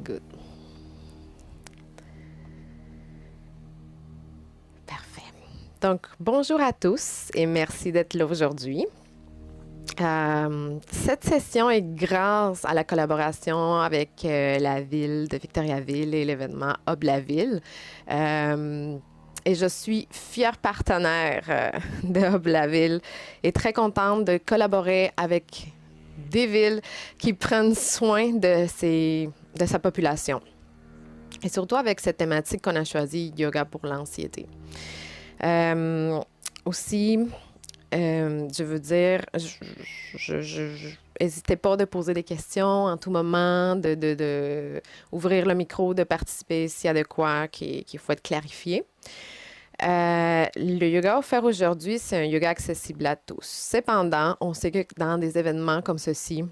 Good. Parfait. Donc, bonjour à tous et merci d'être là aujourd'hui. Cette session est grâce à la collaboration avec la ville de Victoriaville et l'événement Hub la Ville. Et je suis fière partenaire de Hub la Ville et très contente de collaborer avec des villes qui prennent soin de sa population. Et surtout avec cette thématique qu'on a choisie, yoga pour l'anxiété. Aussi, je veux dire, n'hésitez pas de poser des questions en tout moment, de ouvrir le micro, de participer s'il y a de quoi qu'il faut être clarifié. Le yoga offert aujourd'hui, c'est un yoga accessible à tous. Cependant, on sait que dans des événements comme ceci,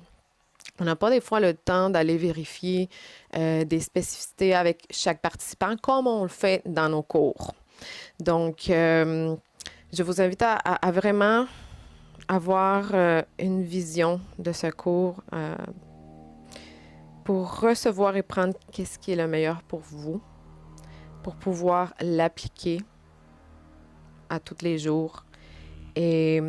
on n'a pas des fois le temps d'aller vérifier des spécificités avec chaque participant comme on le fait dans nos cours. Donc, je vous invite à vraiment avoir une vision de ce cours pour recevoir et prendre qu'est-ce qui est le meilleur pour vous, pour pouvoir l'appliquer à tous les jours. Et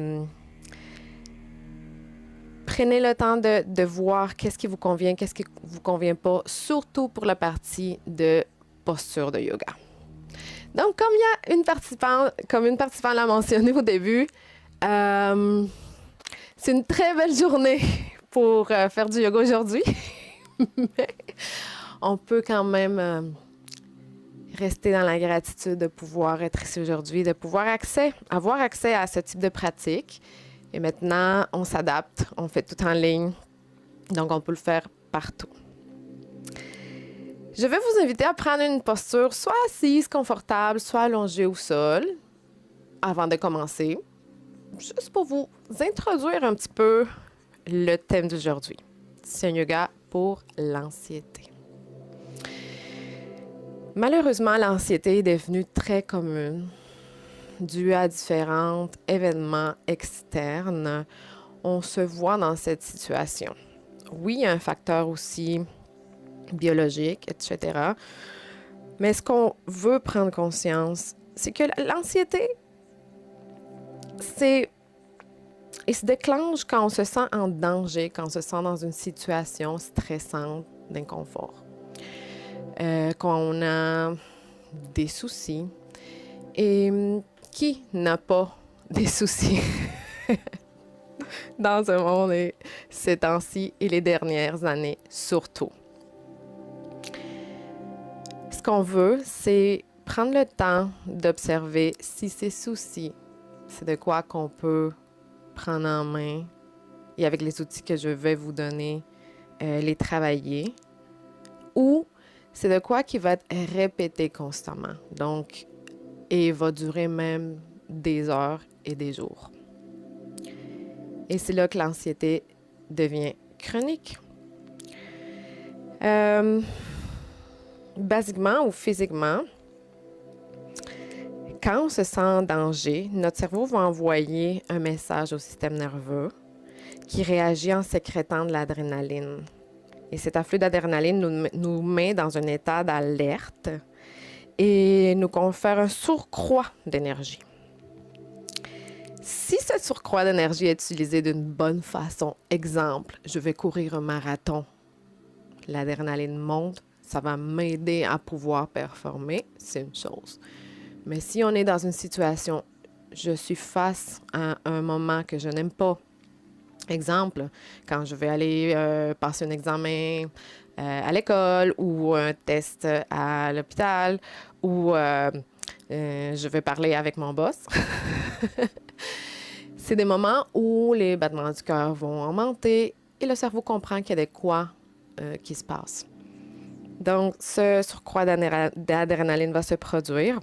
prenez le temps de voir qu'est-ce qui vous convient, qu'est-ce qui ne vous convient pas, surtout pour la partie de posture de yoga. Donc, comme une participante l'a mentionné au début, c'est une très belle journée pour faire du yoga aujourd'hui. Mais on peut quand même rester dans la gratitude de pouvoir être ici aujourd'hui, de pouvoir avoir accès à ce type de pratique. Et maintenant, on s'adapte, on fait tout en ligne, donc on peut le faire partout. Je vais vous inviter à prendre une posture soit assise, confortable, soit allongée au sol avant de commencer, juste pour vous introduire un petit peu le thème d'aujourd'hui. C'est un yoga pour l'anxiété. Malheureusement, l'anxiété est devenue très commune due à différents événements externes. On se voit dans cette situation. Oui, il y a un facteur aussi biologique, etc. Mais ce qu'on veut prendre conscience, c'est que l'anxiété, il se déclenche quand on se sent en danger, quand on se sent dans une situation stressante, d'inconfort. Quand on a des soucis. Et qui n'a pas des soucis dans un monde ces temps-ci et les dernières années surtout? Ce qu'on veut, c'est prendre le temps d'observer si ces soucis, c'est de quoi qu'on peut prendre en main et avec les outils que je vais vous donner, les travailler, ou c'est de quoi qui va être répété constamment. Donc, et va durer même des heures et des jours. Et c'est là que l'anxiété devient chronique. Basiquement ou physiquement, quand on se sent en danger, notre cerveau va envoyer un message au système nerveux qui réagit en sécrétant de l'adrénaline. Et cet afflux d'adrénaline nous met dans un état d'alerte et nous confère un surcroît d'énergie. Si ce surcroît d'énergie est utilisé d'une bonne façon, exemple, je vais courir un marathon, l'adrénaline monte, ça va m'aider à pouvoir performer, c'est une chose. Mais si on est dans une situation, je suis face à un moment que je n'aime pas, exemple, quand je vais aller passer un examen à l'école ou un test à l'hôpital ou je vais parler avec mon boss. C'est des moments où les battements du cœur vont augmenter et le cerveau comprend qu'il y a de quoi qui se passe. Donc, ce surcroît d'adrénaline va se produire.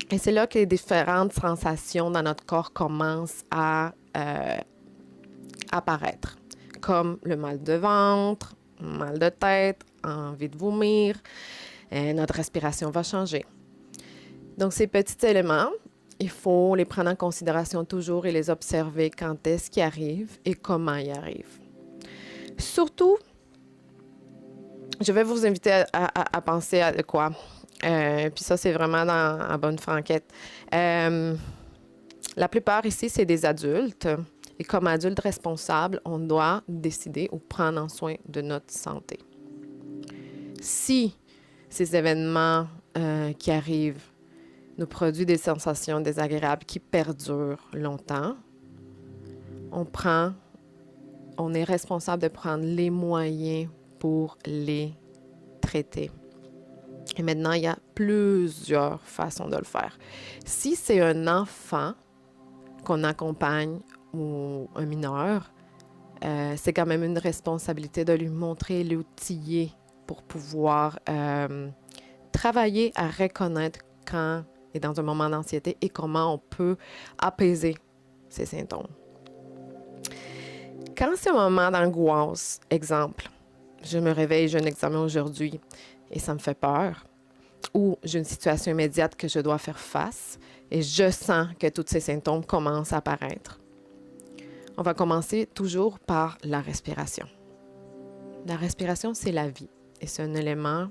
Et c'est là que les différentes sensations dans notre corps commencent à apparaître, comme le mal de ventre, mal de tête, envie de vomir. Notre respiration va changer. Donc, ces petits éléments, il faut les prendre en considération toujours et les observer quand est-ce qu'ils arrivent et comment ils arrivent. Surtout Je vais vous inviter à penser à de quoi. Puis ça, c'est vraiment en bonne franquette. La plupart ici, c'est des adultes. Et comme adultes responsables, on doit décider ou prendre en soin de notre santé. Si ces événements qui arrivent nous produisent des sensations désagréables qui perdurent longtemps, on est responsable de prendre les moyens pour les traiter. Et maintenant, il y a plusieurs façons de le faire. Si c'est un enfant qu'on accompagne ou un mineur, c'est quand même une responsabilité de lui montrer, l'outiller pour pouvoir travailler à reconnaître quand il est dans un moment d'anxiété et comment on peut apaiser ces symptômes. Quand c'est un moment d'angoisse, exemple, je me réveille, j'ai un examen aujourd'hui et ça me fait peur, ou j'ai une situation immédiate que je dois faire face et je sens que tous ces symptômes commencent à apparaître. On va commencer toujours par la respiration. La respiration, c'est la vie et c'est un élément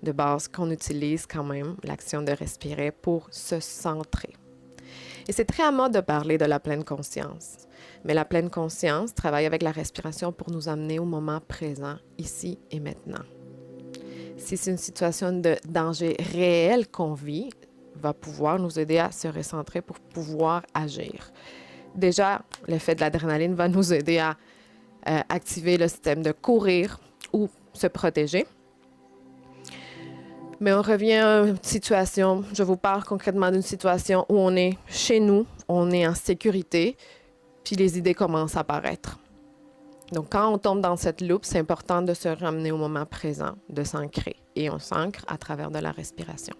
de base qu'on utilise quand même, l'action de respirer, pour se centrer. Et c'est très à mode de parler de la pleine conscience. Mais la pleine conscience travaille avec la respiration pour nous amener au moment présent, ici et maintenant. Si c'est une situation de danger réel qu'on vit, va pouvoir nous aider à se recentrer pour pouvoir agir. Déjà, l'effet de l'adrénaline va nous aider à activer le système de courir ou se protéger. Mais on revient à une situation, je vous parle concrètement d'une situation où on est chez nous, on est en sécurité, puis les idées commencent à apparaître. Donc, quand on tombe dans cette loupe, c'est important de se ramener au moment présent, de s'ancrer. Et on s'ancre à travers de la respiration.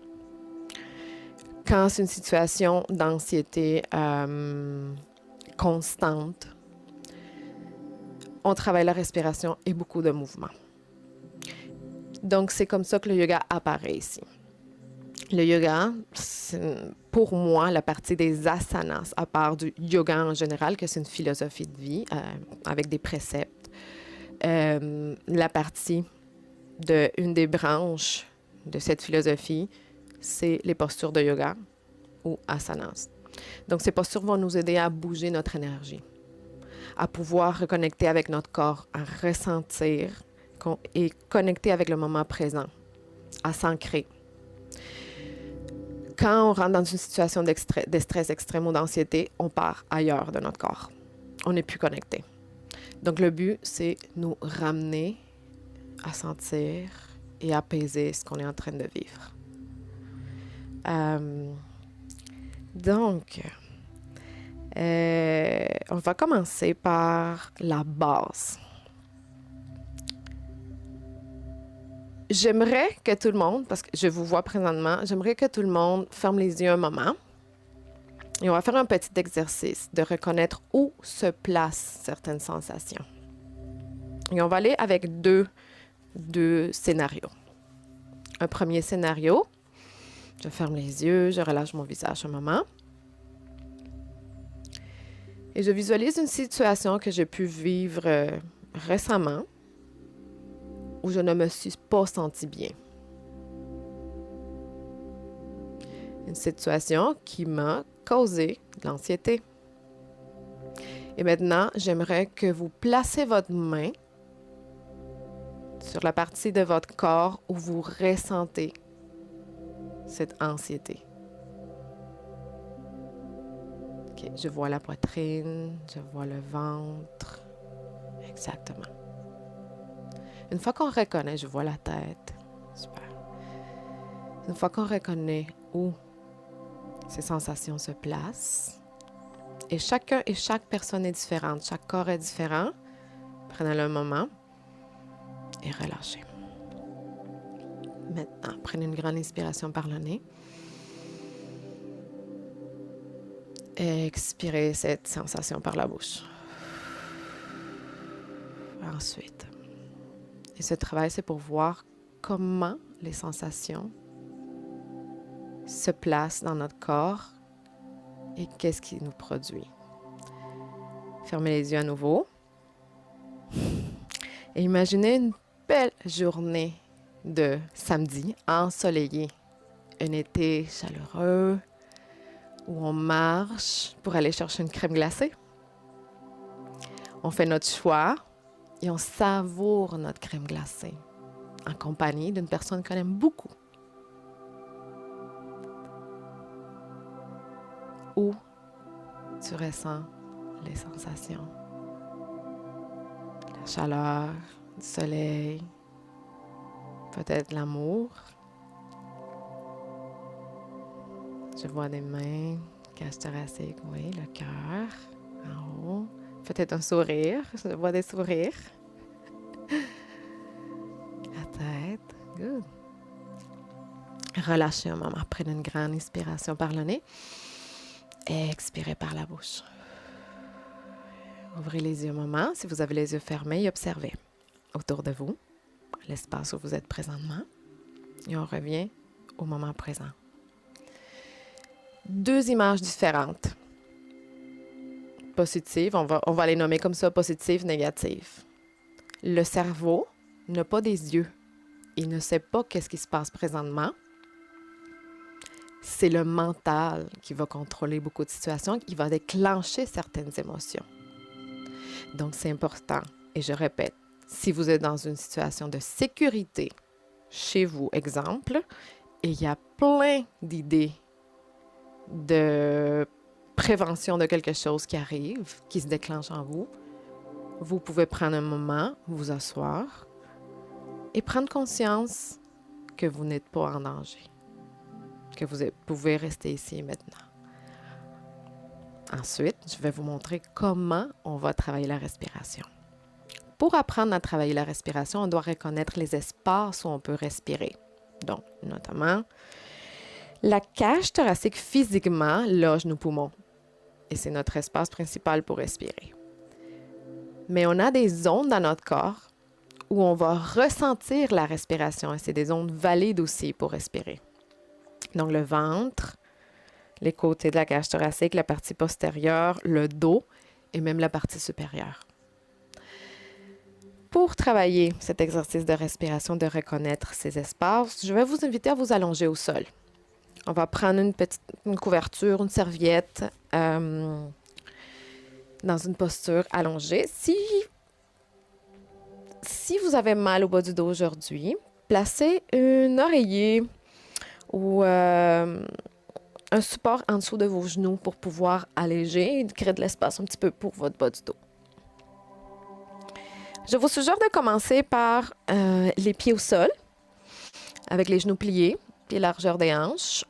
Quand c'est une situation d'anxiété constante, on travaille la respiration et beaucoup de mouvements. Donc, c'est comme ça que le yoga apparaît ici. Le yoga, pour moi, la partie des asanas, à part du yoga en général, que c'est une philosophie de vie avec des préceptes, la partie une des branches de cette philosophie, c'est les postures de yoga ou asanas. Donc, ces postures vont nous aider à bouger notre énergie, à pouvoir reconnecter avec notre corps, à ressentir et connecter avec le moment présent, à s'ancrer. Quand on rentre dans une situation de stress extrême ou d'anxiété, on part ailleurs de notre corps. On n'est plus connecté. Donc, le but, c'est nous ramener à sentir et apaiser ce qu'on est en train de vivre. Donc, on va commencer par la base. J'aimerais que tout le monde, parce que je vous vois présentement, j'aimerais que tout le monde ferme les yeux un moment. Et on va faire un petit exercice de reconnaître où se placent certaines sensations. Et on va aller avec deux scénarios. Un premier scénario, je ferme les yeux, je relâche mon visage un moment. Et je visualise une situation que j'ai pu vivre récemment où je ne me suis pas sentie bien. Une situation qui m'a causé de l'anxiété. Et maintenant, j'aimerais que vous placez votre main sur la partie de votre corps où vous ressentez cette anxiété. Okay, je vois la poitrine, je vois le ventre. Exactement. Une fois qu'on reconnaît, je vois la tête. Super. Une fois qu'on reconnaît où ces sensations se placent, et chacun et chaque personne est différente, chaque corps est différent, prenez le moment et relâchez. Maintenant, prenez une grande inspiration par le nez. Et expirez cette sensation par la bouche. Ensuite, et ce travail, c'est pour voir comment les sensations se placent dans notre corps et qu'est-ce qui nous produit. Fermez les yeux à nouveau et imaginez une belle journée de samedi ensoleillé. Un été chaleureux où on marche pour aller chercher une crème glacée. On fait notre choix et on savoure notre crème glacée en compagnie d'une personne qu'on aime beaucoup. Où tu ressens les sensations, la chaleur, du soleil, peut-être l'amour. Je vois des mains, cage thoracique, oui, le cœur en haut. Peut-être un sourire, je vois des sourires. La tête, good. Relâchez un moment, prenez une grande inspiration par le nez et expirez par la bouche. Ouvrez les yeux un moment, si vous avez les yeux fermés, et observez autour de vous, l'espace où vous êtes présentement, et on revient au moment présent. 2 images différentes. Positives, on va les nommer comme ça, positives, négatives. Le cerveau n'a pas des yeux. Il ne sait pas qu'est-ce qui se passe présentement. C'est le mental qui va contrôler beaucoup de situations, qui va déclencher certaines émotions. Donc, c'est important. Et je répète, si vous êtes dans une situation de sécurité chez vous, exemple, et il y a plein d'idées de prévention de quelque chose qui arrive, qui se déclenche en vous, vous pouvez prendre un moment, vous asseoir et prendre conscience que vous n'êtes pas en danger, que vous pouvez rester ici et maintenant. Ensuite, je vais vous montrer comment on va travailler la respiration. Pour apprendre à travailler la respiration, on doit reconnaître les espaces où on peut respirer. Donc, notamment, la cage thoracique physiquement loge nos poumons. Et c'est notre espace principal pour respirer. Mais on a des zones dans notre corps où on va ressentir la respiration. Et c'est des zones valides aussi pour respirer. Donc, le ventre, les côtés de la cage thoracique, la partie postérieure, le dos et même la partie supérieure. Pour travailler cet exercice de respiration, de reconnaître ces espaces, je vais vous inviter à vous allonger au sol. On va prendre une couverture, une serviette dans une posture allongée. Si vous avez mal au bas du dos aujourd'hui, placez un oreiller ou un support en dessous de vos genoux pour pouvoir alléger et créer de l'espace un petit peu pour votre bas du dos. Je vous suggère de commencer par les pieds au sol, avec les genoux pliés, pieds largeur des hanches.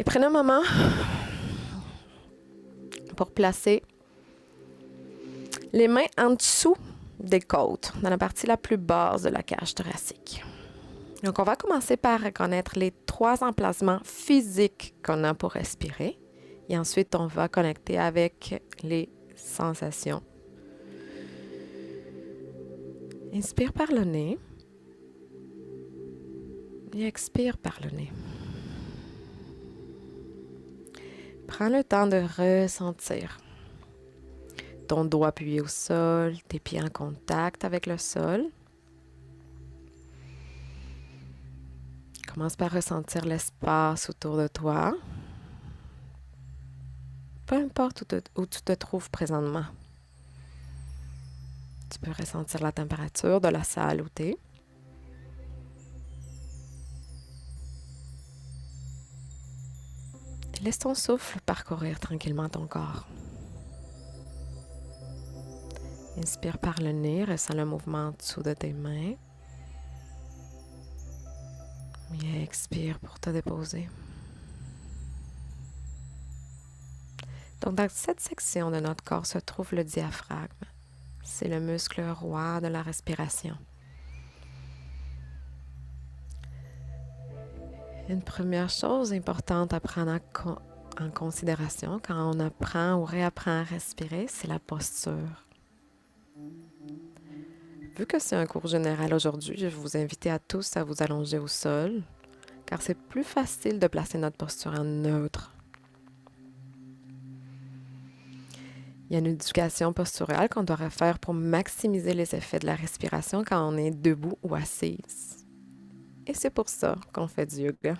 Et prenez un moment pour placer les mains en dessous des côtes, dans la partie la plus basse de la cage thoracique. Donc, on va commencer par reconnaître les 3 emplacements physiques qu'on a pour respirer. Et ensuite, on va connecter avec les sensations. Inspire par le nez. Et expire par le nez. Prends le temps de ressentir ton dos appuyé au sol, tes pieds en contact avec le sol. Commence par ressentir l'espace autour de toi. Peu importe où tu te trouves présentement. Tu peux ressentir la température de la salle où tu es. Laisse ton souffle parcourir tranquillement ton corps. Inspire par le nez, ressens le mouvement en dessous de tes mains. Et expire pour te déposer. Donc, dans cette section de notre corps se trouve le diaphragme. C'est le muscle roi de la respiration. Une première chose importante à prendre en considération quand on apprend ou réapprend à respirer, c'est la posture. Vu que c'est un cours général aujourd'hui, je vais vous inviter à tous à vous allonger au sol, car c'est plus facile de placer notre posture en neutre. Il y a une éducation posturale qu'on doit faire pour maximiser les effets de la respiration quand on est debout ou assise. Et c'est pour ça qu'on fait du yoga.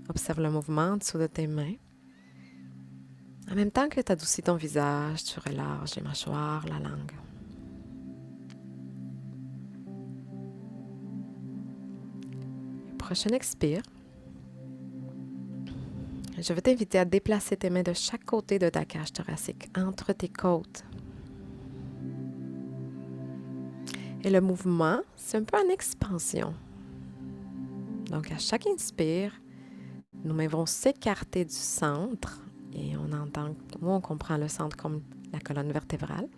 Observe le mouvement en dessous de tes mains. En même temps que tu adoucis ton visage, tu relâches les mâchoires, la langue. Prochain expire. Je vais t'inviter à déplacer tes mains de chaque côté de ta cage thoracique, entre tes côtes. Et le mouvement, c'est un peu en expansion. Donc, à chaque inspire, nos mains vont s'écarter du centre et on comprend le centre comme la colonne vertébrale.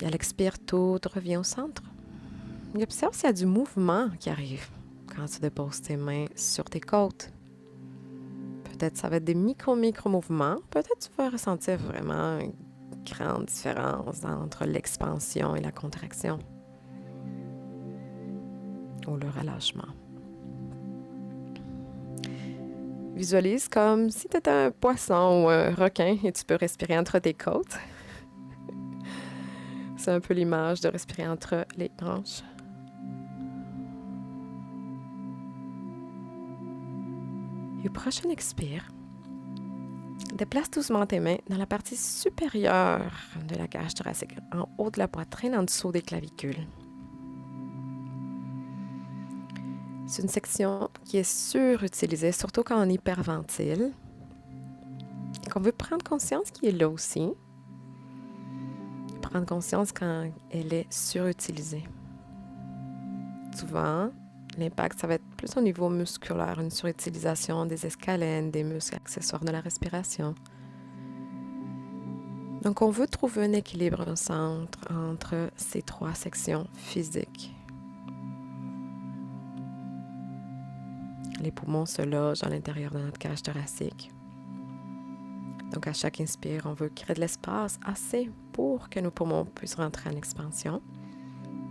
Et à l'expire, tout revient au centre. Et observe s'il y a du mouvement qui arrive quand tu déposes tes mains sur tes côtes. Peut-être ça va être des micro-mouvements. Peut-être tu vas ressentir vraiment une grande différence entre l'expansion et la contraction ou le relâchement. Visualise comme si tu étais un poisson ou un requin et tu peux respirer entre tes côtes. C'est un peu l'image de respirer entre les branches. Et au prochain expire, déplace doucement tes mains dans la partie supérieure de la cage thoracique, en haut de la poitrine, en dessous des clavicules. C'est une section qui est surutilisée, surtout quand on hyperventile, et qu'on veut prendre conscience qu'il est là aussi. Prendre conscience quand elle est surutilisée. Souvent, l'impact, ça va être plus au niveau musculaire, une surutilisation des escalènes, des muscles accessoires de la respiration. Donc, on veut trouver un équilibre, un centre entre ces trois sections physiques. Les poumons se logent à l'intérieur de notre cage thoracique. Donc, à chaque inspire, on veut créer de l'espace assez pour que nos poumons puissent rentrer en expansion.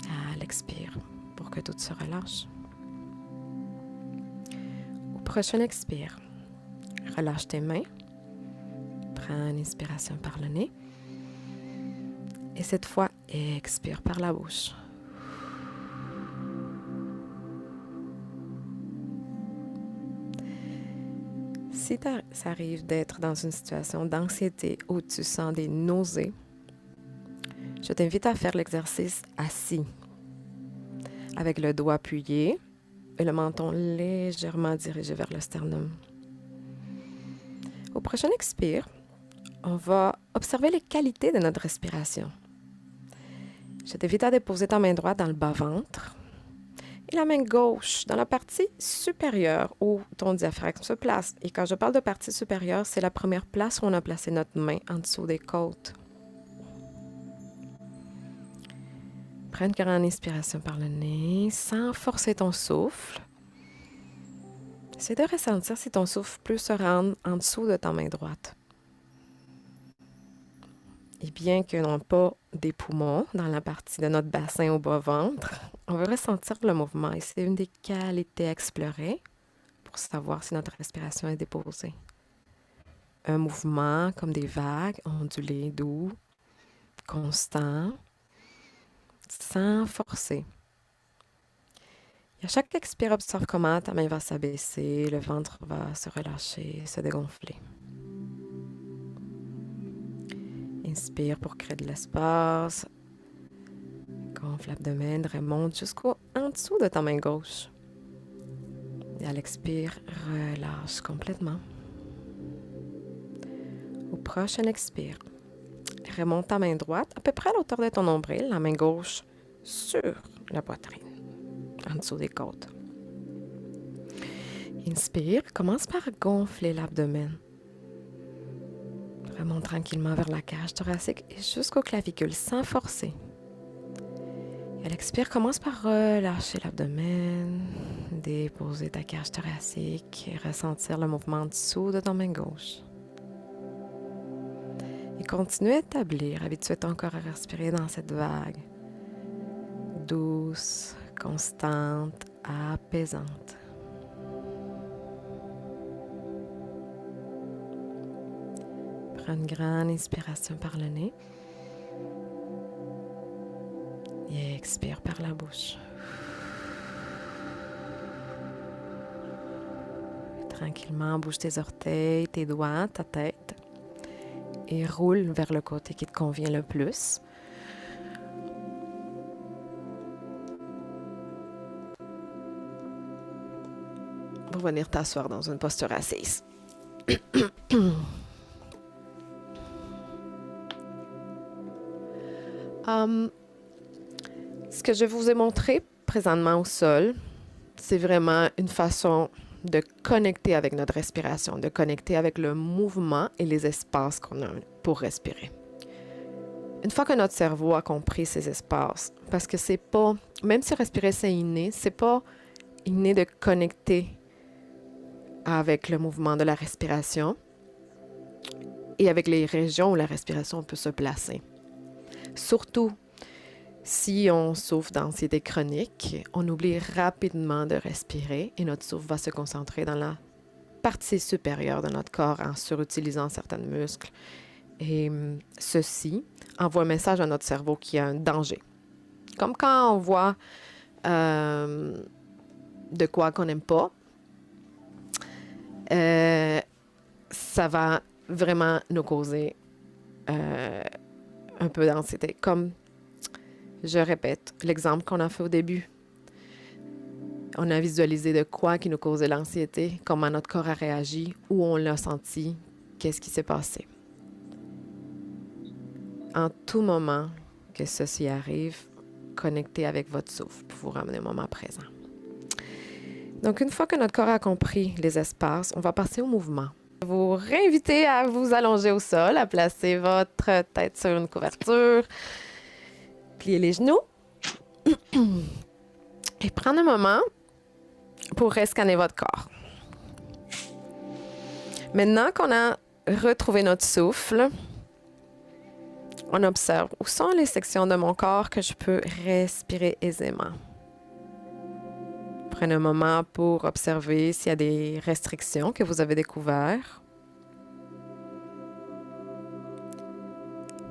À l'expire, pour que tout se relâche. Au prochain expire, relâche tes mains. Prends une inspiration par le nez. Et cette fois, expire par la bouche. Si ça arrive d'être dans une situation d'anxiété où tu sens des nausées, je t'invite à faire l'exercice assis, avec le doigt appuyé et le menton légèrement dirigé vers le sternum. Au prochain expire, on va observer les qualités de notre respiration. Je t'invite à déposer ta main droite dans le bas-ventre et la main gauche dans la partie supérieure où ton diaphragme se place. Et quand je parle de partie supérieure, c'est la première place où on a placé notre main en dessous des côtes. Prends une grande inspiration par le nez sans forcer ton souffle. Essaie de ressentir si ton souffle peut se rendre en dessous de ta main droite. Et bien que n'ont pas des poumons dans la partie de notre bassin au bas-ventre, on veut ressentir le mouvement et c'est une des qualités à explorer pour savoir si notre respiration est déposée. Un mouvement comme des vagues ondulées, doux, constant, sans forcer. Et à chaque expire, observe comment ta main va s'abaisser, le ventre va se relâcher, se dégonfler. Inspire pour créer de l'espace. Gonfle l'abdomen, remonte jusqu'en dessous de ta main gauche. Et à l'expire, relâche complètement. Au prochain expire, remonte ta main droite à peu près à l'auteur de ton nombril, la main gauche sur la poitrine, en dessous des côtes. Inspire, commence par gonfler l'abdomen. Remonte tranquillement vers la cage thoracique et jusqu'aux clavicules sans forcer. Et à l'expire, commence par relâcher l'abdomen, déposer ta cage thoracique et ressentir le mouvement en dessous de ton main gauche. Et continue à établir, habitue ton corps à respirer dans cette vague, douce, constante, apaisante. Prends une grande inspiration par le nez. Et expire par la bouche. Tranquillement, bouge tes orteils, tes doigts, ta tête. Et roule vers le côté qui te convient le plus. Pour venir t'asseoir dans une posture assise. Ce que je vous ai montré présentement au sol, c'est vraiment une façon de connecter avec notre respiration, de connecter avec le mouvement et les espaces qu'on a pour respirer. Une fois que notre cerveau a compris ces espaces, parce que c'est pas, même si respirer c'est inné, c'est pas inné de connecter avec le mouvement de la respiration et avec les régions où la respiration peut se placer. Surtout si on souffre d'anxiété chronique, on oublie rapidement de respirer et notre souffle va se concentrer dans la partie supérieure de notre corps en surutilisant certains muscles. Et ceci envoie un message à notre cerveau qu'il y a un danger. Comme quand on voit de quoi qu'on n'aime pas, ça va vraiment nous causer un peu d'anxiété. Comme, je répète, l'exemple qu'on a fait au début. On a visualisé de quoi qui nous causait l'anxiété, comment notre corps a réagi, où on l'a senti, qu'est-ce qui s'est passé. En tout moment que ceci arrive, connectez avec votre souffle pour vous ramener au moment présent. Donc, une fois que notre corps a compris les espaces, on va passer au mouvement. Je vais vous réinviter à vous allonger au sol, à placer votre tête sur une couverture, plier les genoux et prendre un moment pour rescanner votre corps. Maintenant qu'on a retrouvé notre souffle, on observe où sont les sections de mon corps que je peux respirer aisément. Prenez un moment pour observer s'il y a des restrictions que vous avez découvertes.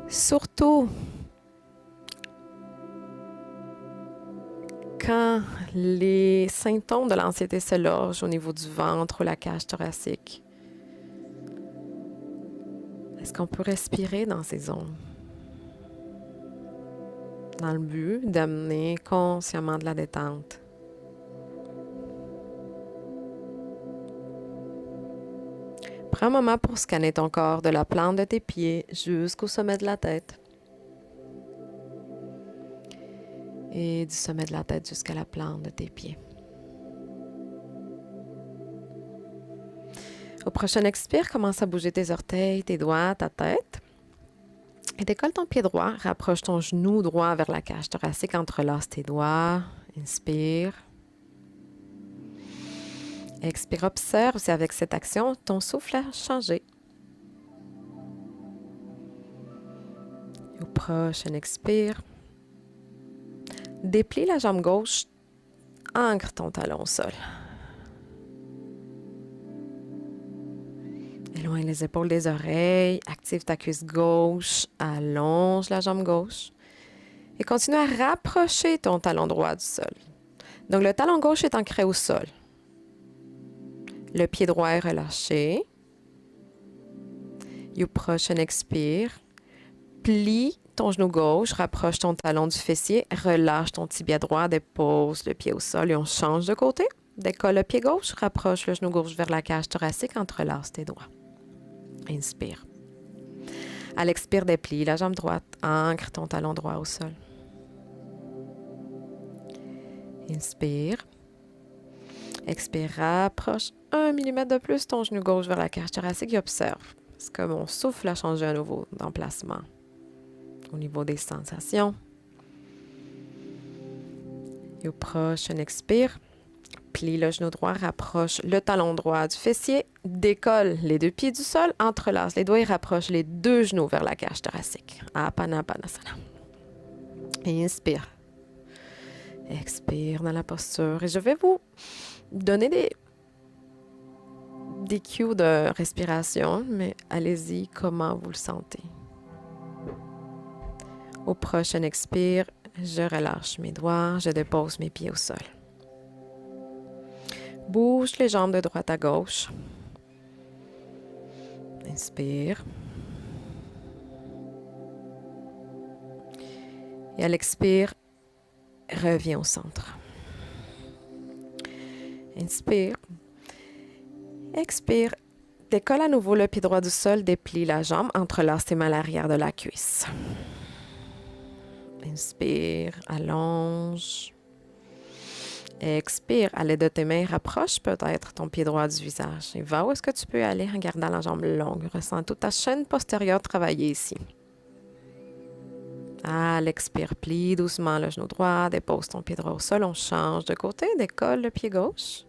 Surtout, quand les symptômes de l'anxiété se logent au niveau du ventre ou la cage thoracique, est-ce qu'on peut respirer dans ces zones? Dans le but d'amener consciemment de la détente. Prends un moment pour scanner ton corps de la plante de tes pieds jusqu'au sommet de la tête. Et du sommet de la tête jusqu'à la plante de tes pieds. Au prochain expire, commence à bouger tes orteils, tes doigts, ta tête. Et décolle ton pied droit, rapproche ton genou droit vers la cage thoracique, entrelace tes doigts, inspire. Expire, observe si avec cette action, ton souffle a changé. Au prochain expire, déplie la jambe gauche, ancre ton talon au sol. Éloigne les épaules des oreilles, active ta cuisse gauche, allonge la jambe gauche et continue à rapprocher ton talon droit du sol. Donc le talon gauche est ancré au sol. Le pied droit est relâché. Et au prochain expire, plie ton genou gauche, rapproche ton talon du fessier, relâche ton tibia droit, dépose le pied au sol et on change de côté. Décolle le pied gauche, rapproche le genou gauche vers la cage thoracique, entrelace tes doigts. Inspire. À l'expire, déplie la jambe droite, ancre ton talon droit au sol. Inspire. Expire, rapproche 1 mm de plus ton genou gauche vers la cage thoracique et observe. C'est comme mon souffle a changé à nouveau d'emplacement. Au niveau des sensations. Et au prochain expire, plie le genou droit, rapproche le talon droit du fessier, décolle les deux pieds du sol, entrelace les doigts et rapproche les deux genoux vers la cage thoracique. Apanapanasana. Et inspire. Expire dans la posture. Et je vais vous donner des cues de respiration, mais allez-y comment vous le sentez. Au prochain expire, je relâche mes doigts, je dépose mes pieds au sol. Bouge les jambes de droite à gauche. Inspire. Et à l'expire, reviens au centre. Inspire. Expire. Décolle à nouveau le pied droit du sol, déplie la jambe, entrelace tes mains à l'arrière de la cuisse. Inspire, allonge. Expire, à l'aide de tes mains, rapproche peut-être ton pied droit du visage. Et va où est-ce que tu peux aller en gardant la jambe longue. Ressens toute ta chaîne postérieure travailler ici. À l'expire, plie doucement le genou droit, dépose ton pied droit au sol, on change de côté, décolle le pied gauche.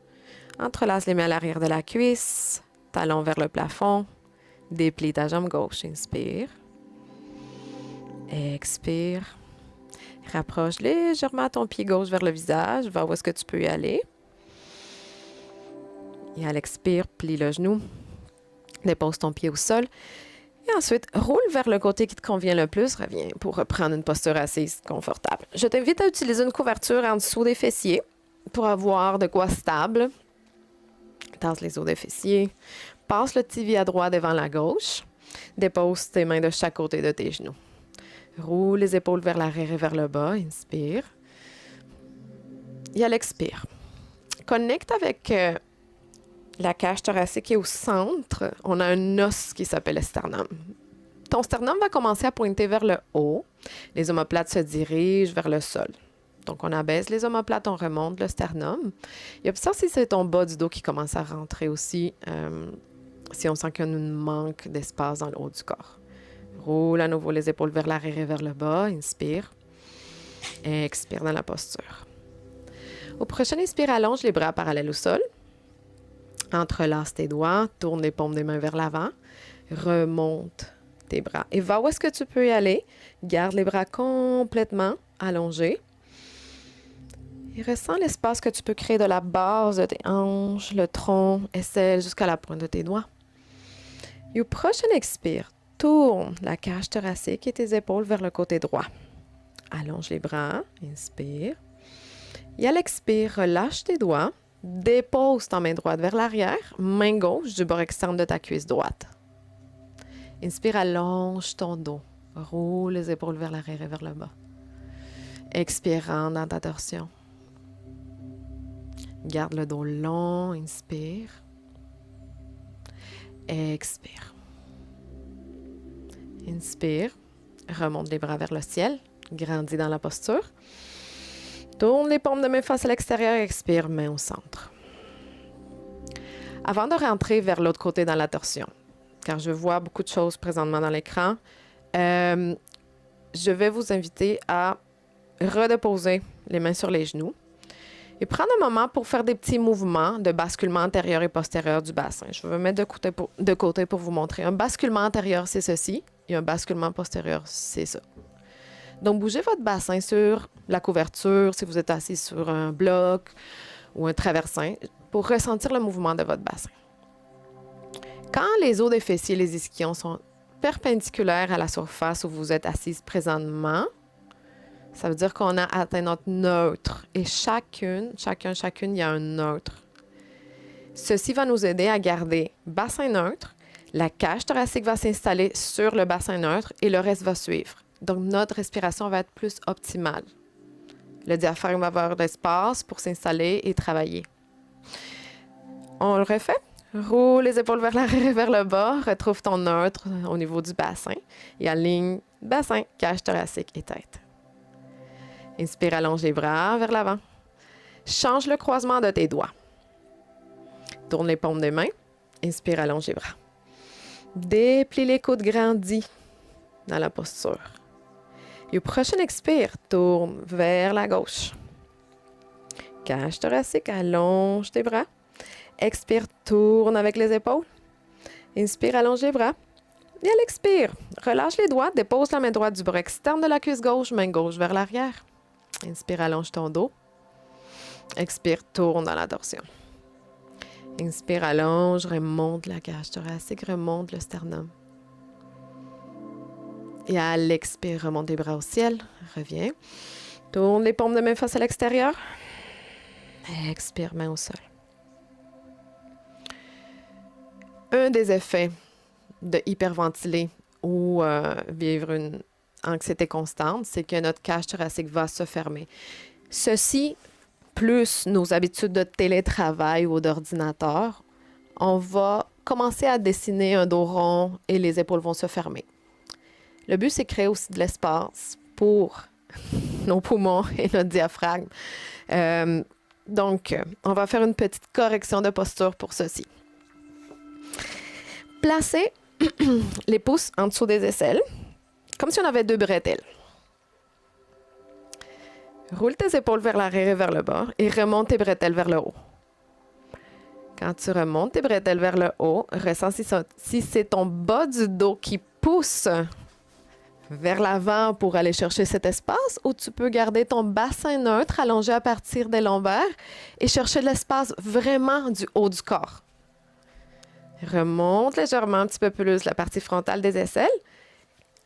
Entrelace les mains à l'arrière de la cuisse, talon vers le plafond, déplie ta jambe gauche, inspire. Expire. Rapproche légèrement ton pied gauche vers le visage, va où est-ce que tu peux y aller. Et à l'expire, plie le genou, dépose ton pied au sol. Et ensuite, roule vers le côté qui te convient le plus. Reviens pour reprendre une posture assise confortable. Je t'invite à utiliser une couverture en dessous des fessiers pour avoir de quoi stable. Tasse les os des fessiers. Passe le tibia droit devant la gauche. Dépose tes mains de chaque côté de tes genoux. Roule les épaules vers l'arrière et vers le bas. Inspire. Et à l'expire. Connecte avec la cage thoracique est au centre. On a un os qui s'appelle le sternum. Ton sternum va commencer à pointer vers le haut. Les omoplates se dirigent vers le sol. Donc, on abaisse les omoplates, on remonte le sternum. Et observe si c'est ton bas du dos qui commence à rentrer aussi, si on sent qu'il y a un manque d'espace dans le haut du corps. Roule à nouveau les épaules vers l'arrière et vers le bas. Inspire. Expire dans la posture. Au prochain expire, allonge les bras parallèles au sol. Entrelace tes doigts, tourne les paumes des mains vers l'avant, remonte tes bras. Et va où est-ce que tu peux y aller. Garde les bras complètement allongés. Et ressens l'espace que tu peux créer de la base de tes hanches, le tronc, aisselle, jusqu'à la pointe de tes doigts. Et au prochain expire, tourne la cage thoracique et tes épaules vers le côté droit. Allonge les bras, inspire. Et à l'expire, relâche tes doigts. Dépose ta main droite vers l'arrière, main gauche du bord externe de ta cuisse droite. Inspire, allonge ton dos. Roule les épaules vers l'arrière et vers le bas. Expire, rentre dans ta torsion. Garde le dos long, inspire. Expire. Inspire, remonte les bras vers le ciel, grandis dans la posture. Tourne les paumes de main face à l'extérieur, expire, main au centre. Avant de rentrer vers l'autre côté dans la torsion, car je vois beaucoup de choses présentement dans l'écran, je vais vous inviter à redéposer les mains sur les genoux et prendre un moment pour faire des petits mouvements de basculement antérieur et postérieur du bassin. Je vais me mettre de côté pour vous montrer. Un basculement antérieur, c'est ceci, et un basculement postérieur, c'est ça. Donc, bougez votre bassin sur la couverture, si vous êtes assis sur un bloc ou un traversin, pour ressentir le mouvement de votre bassin. Quand les os des fessiers et les ischions sont perpendiculaires à la surface où vous êtes assise présentement, ça veut dire qu'on a atteint notre neutre. Et chacune, il y a un neutre. Ceci va nous aider à garder bassin neutre, la cage thoracique va s'installer sur le bassin neutre et le reste va suivre. Donc, notre respiration va être plus optimale. Le diaphragme va avoir l'espace pour s'installer et travailler. On le refait. Roule les épaules vers l'arrière et vers le bas. Retrouve ton neutre au niveau du bassin. Et aligne bassin, cage thoracique et tête. Inspire, allonge les bras vers l'avant. Change le croisement de tes doigts. Tourne les paumes des mains. Inspire, allonge les bras. Déplie les coudes, grandis dans la posture. Et au prochain expire, tourne vers la gauche. Cage thoracique, allonge tes bras. Expire, tourne avec les épaules. Inspire, allonge les bras. Et à l'expire, relâche les doigts, dépose la main droite du bras externe de la cuisse gauche, main gauche vers l'arrière. Inspire, allonge ton dos. Expire, tourne dans la torsion. Inspire, allonge, remonte la cage thoracique, remonte le sternum. Et à l'expire, remonte les bras au ciel, reviens. Tourne les paumes de main face à l'extérieur. Expire, main au sol. Un des effets de hyperventiler ou vivre une anxiété constante, c'est que notre cage thoracique va se fermer. Ceci, plus nos habitudes de télétravail ou d'ordinateur, on va commencer à dessiner un dos rond et les épaules vont se fermer. Le but, c'est de créer aussi de l'espace pour nos poumons et notre diaphragme. Donc, on va faire une petite correction de posture pour ceci. Placez les pouces en dessous des aisselles, comme si on avait 2 bretelles. Roule tes épaules vers l'arrière et vers le bas et remonte tes bretelles vers le haut. Quand tu remontes tes bretelles vers le haut, ressens si c'est ton bas du dos qui pousse vers l'avant pour aller chercher cet espace ou tu peux garder ton bassin neutre allongé à partir des lombaires et chercher de l'espace vraiment du haut du corps. Remonte légèrement un petit peu plus la partie frontale des aisselles.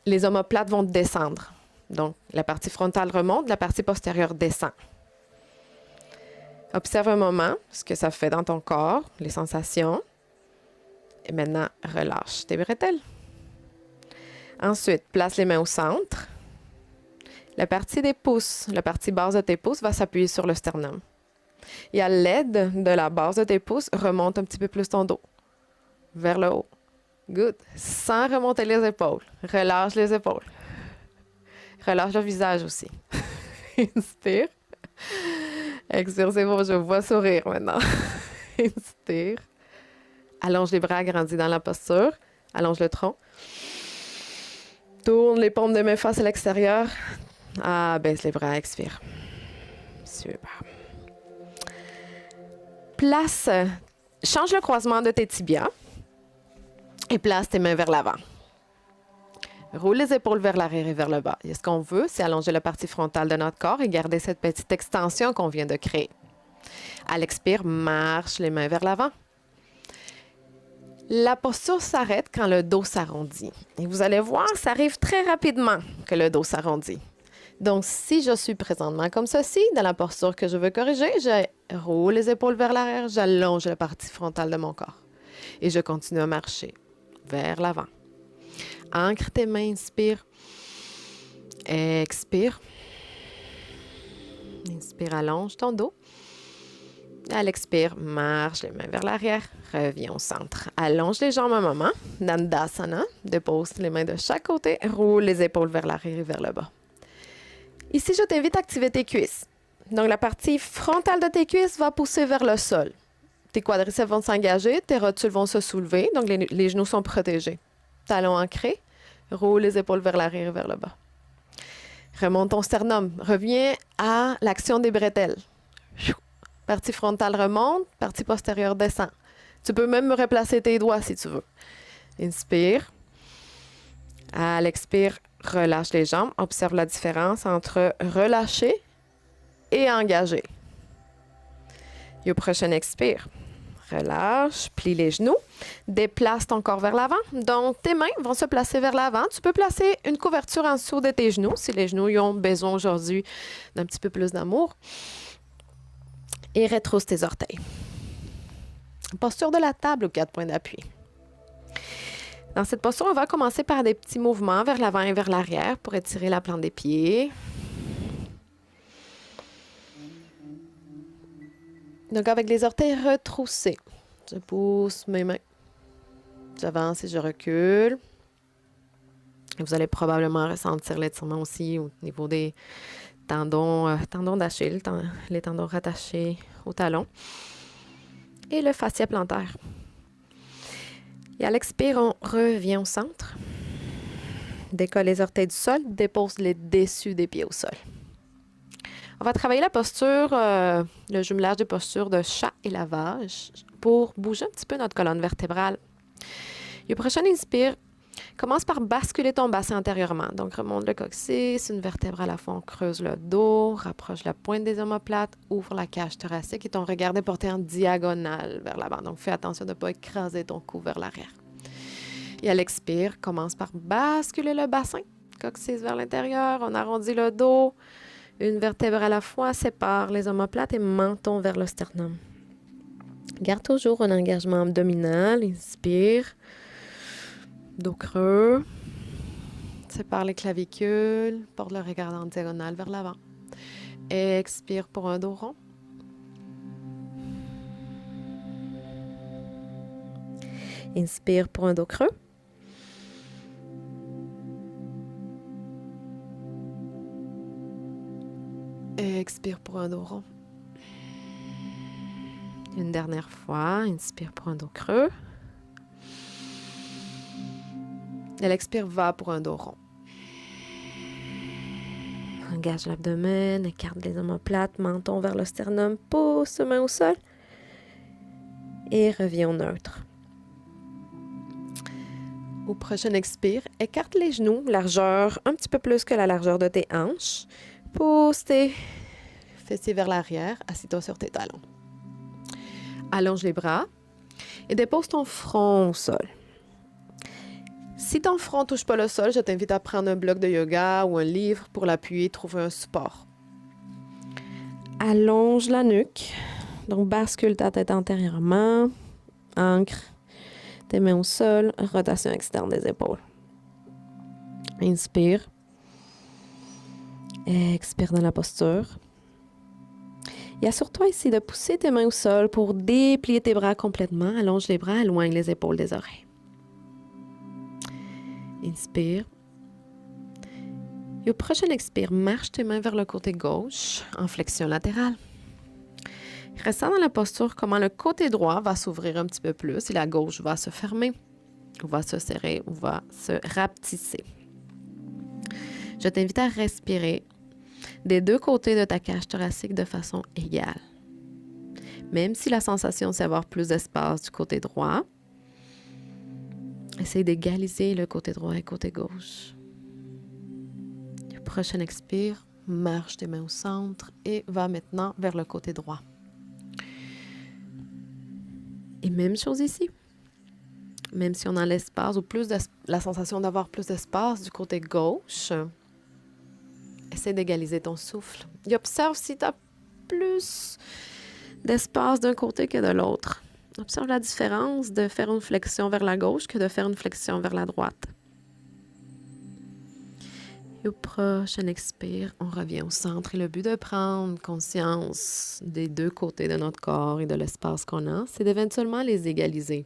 Les omoplates vont descendre. Donc, la partie frontale remonte, la partie postérieure descend. Observe un moment ce que ça fait dans ton corps, les sensations. Et maintenant, relâche tes bretelles. Ensuite, place les mains au centre. La partie des pouces, la partie basse de tes pouces va s'appuyer sur le sternum. Et à l'aide de la base de tes pouces, remonte un petit peu plus ton dos. Vers le haut. Good. Sans remonter les épaules. Relâche les épaules. Relâche le visage aussi. Inspire. Expire, c'est bon, je vois sourire maintenant. Inspire. Allonge les bras, agrandis dans la posture. Allonge le tronc. Tourne les paumes de main face à l'extérieur. Baisse les bras, expire. Super. Change le croisement de tes tibias. Et place tes mains vers l'avant. Roule les épaules vers l'arrière et vers le bas. Et ce qu'on veut, c'est allonger la partie frontale de notre corps et garder cette petite extension qu'on vient de créer. À l'expire, marche les mains vers l'avant. La posture s'arrête quand le dos s'arrondit. Et vous allez voir, ça arrive très rapidement que le dos s'arrondit. Donc, si je suis présentement comme ceci, dans la posture que je veux corriger, je roule les épaules vers l'arrière, j'allonge la partie frontale de mon corps. Et je continue à marcher vers l'avant. Ancre tes mains, inspire. Expire. Inspire, allonge ton dos. À l'expire, marche les mains vers l'arrière. Reviens au centre. Allonge les jambes un moment. Dandasana. Dépose les mains de chaque côté. Roule les épaules vers l'arrière et vers le bas. Ici, je t'invite à activer tes cuisses. Donc, la partie frontale de tes cuisses va pousser vers le sol. Tes quadriceps vont s'engager, tes rotules vont se soulever, donc les genoux sont protégés. Talons ancrés, roule les épaules vers l'arrière et vers le bas. Remonte ton sternum, reviens à l'action des bretelles. Partie frontale remonte, partie postérieure descend. Tu peux même replacer tes doigts si tu veux. Inspire. À l'expire, relâche les jambes. Observe la différence entre relâcher et engager. Et au prochain expire. Relâche, plie les genoux, déplace ton corps vers l'avant. Donc, tes mains vont se placer vers l'avant. Tu peux placer une couverture en dessous de tes genoux si les genoux y ont besoin aujourd'hui d'un petit peu plus d'amour. Et rétrousse tes orteils. Posture de la table aux 4 points d'appui. Dans cette posture, on va commencer par des petits mouvements vers l'avant et vers l'arrière pour étirer la plante des pieds. Donc, avec les orteils retroussés, je pousse mes mains. J'avance et je recule. Et vous allez probablement ressentir l'étirement aussi au niveau des tendons d'Achille, les tendons rattachés au talon. Et le fascia plantaire. Et à l'expire, on revient au centre. Décolle les orteils du sol, dépose les dessus des pieds au sol. On va travailler la posture, le jumelage des postures de chat et la vache pour bouger un petit peu notre colonne vertébrale. Et au prochain inspire, Commence par basculer ton bassin antérieurement. Donc, remonte le coccyx, une vertèbre à la fois, on creuse le dos, rapproche la pointe des omoplates, ouvre la cage thoracique et ton regard est porté en diagonale vers l'avant. Donc, fais attention de ne pas écraser ton cou vers l'arrière. Et à l'expire, commence par basculer le bassin, coccyx vers l'intérieur, on arrondit le dos, une vertèbre à la fois, sépare les omoplates et menton vers le sternum. Garde toujours un engagement abdominal, inspire. Dos creux, sépare les clavicules, porte le regard en diagonale vers l'avant. Expire pour un dos rond. Inspire pour un dos creux. Expire pour un dos rond. Une dernière fois, inspire pour un dos creux. Et l'expire va pour un dos rond. Engage l'abdomen, écarte les omoplates, menton vers le sternum, pousse main au sol et reviens au neutre. Au prochain expire, écarte les genoux, largeur un petit peu plus que la largeur de tes hanches. Pousse tes fessiers vers l'arrière, assis-toi sur tes talons. Allonge les bras et dépose ton front au sol. Si ton front ne touche pas le sol, je t'invite à prendre un bloc de yoga ou un livre pour l'appuyer et trouver un support. Allonge la nuque. Donc, bascule ta tête antérieurement. Ancre tes mains au sol. Rotation externe des épaules. Inspire. Expire dans la posture. Et assure-toi ici de pousser tes mains au sol pour déplier tes bras complètement. Allonge les bras, éloigne les épaules des oreilles. Inspire. Et au prochain expire, marche tes mains vers le côté gauche en flexion latérale. Ressens dans la posture comment le côté droit va s'ouvrir un petit peu plus et la gauche va se fermer, ou va se serrer, ou va se rapetisser. Je t'invite à respirer des deux côtés de ta cage thoracique de façon égale. Même si la sensation c'est avoir plus d'espace du côté droit, essaye d'égaliser le côté droit et le côté gauche. Le prochain expire, marche tes mains au centre et va maintenant vers le côté droit. Et même chose ici. Même si on a l'espace ou la sensation d'avoir plus d'espace du côté gauche, essaie d'égaliser ton souffle. Et observe si tu as plus d'espace d'un côté que de l'autre. Observe la différence de faire une flexion vers la gauche que de faire une flexion vers la droite. Et au prochain expire, on revient au centre. Et le but de prendre conscience des deux côtés de notre corps et de l'espace qu'on a, c'est d'éventuellement les égaliser.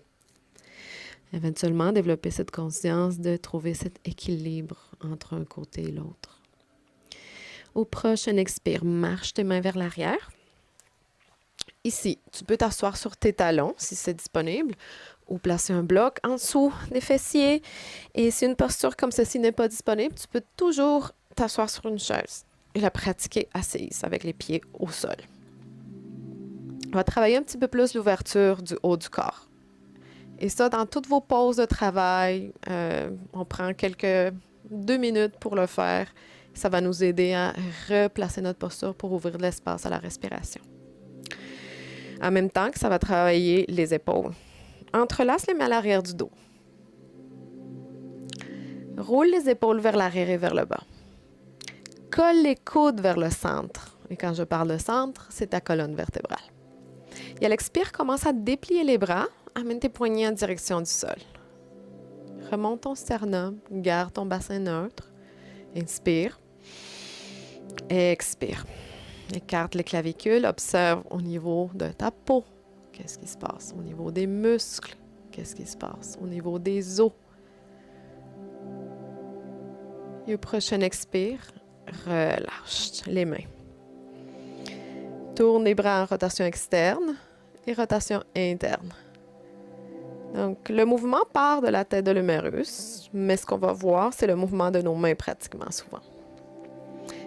Éventuellement, développer cette conscience de trouver cet équilibre entre un côté et l'autre. Au prochain expire, marche tes mains vers l'arrière. Ici, tu peux t'asseoir sur tes talons si c'est disponible ou placer un bloc en dessous des fessiers. Et si une posture comme ceci n'est pas disponible, tu peux toujours t'asseoir sur une chaise et la pratiquer assise avec les pieds au sol. On va travailler un petit peu plus l'ouverture du haut du corps. Et ça, dans toutes vos pauses de travail, on prend 2 minutes pour le faire. Ça va nous aider à replacer notre posture pour ouvrir de l'espace à la respiration. En même temps que ça va travailler les épaules. Entrelace les mains à l'arrière du dos. Roule les épaules vers l'arrière et vers le bas. Colle les coudes vers le centre. Et quand je parle de centre, c'est ta colonne vertébrale. Et à l'expire, commence à déplier les bras. Amène tes poignets en direction du sol. Remonte ton sternum. Garde ton bassin neutre. Inspire. Expire. Écarte les clavicules, observe au niveau de ta peau. Qu'est-ce qui se passe? Au niveau des muscles, qu'est-ce qui se passe? Au niveau des os. Et au prochain expire, relâche les mains. Tourne les bras en rotation externe et rotation interne. Donc, le mouvement part de la tête de l'humérus, mais ce qu'on va voir, c'est le mouvement de nos mains pratiquement souvent.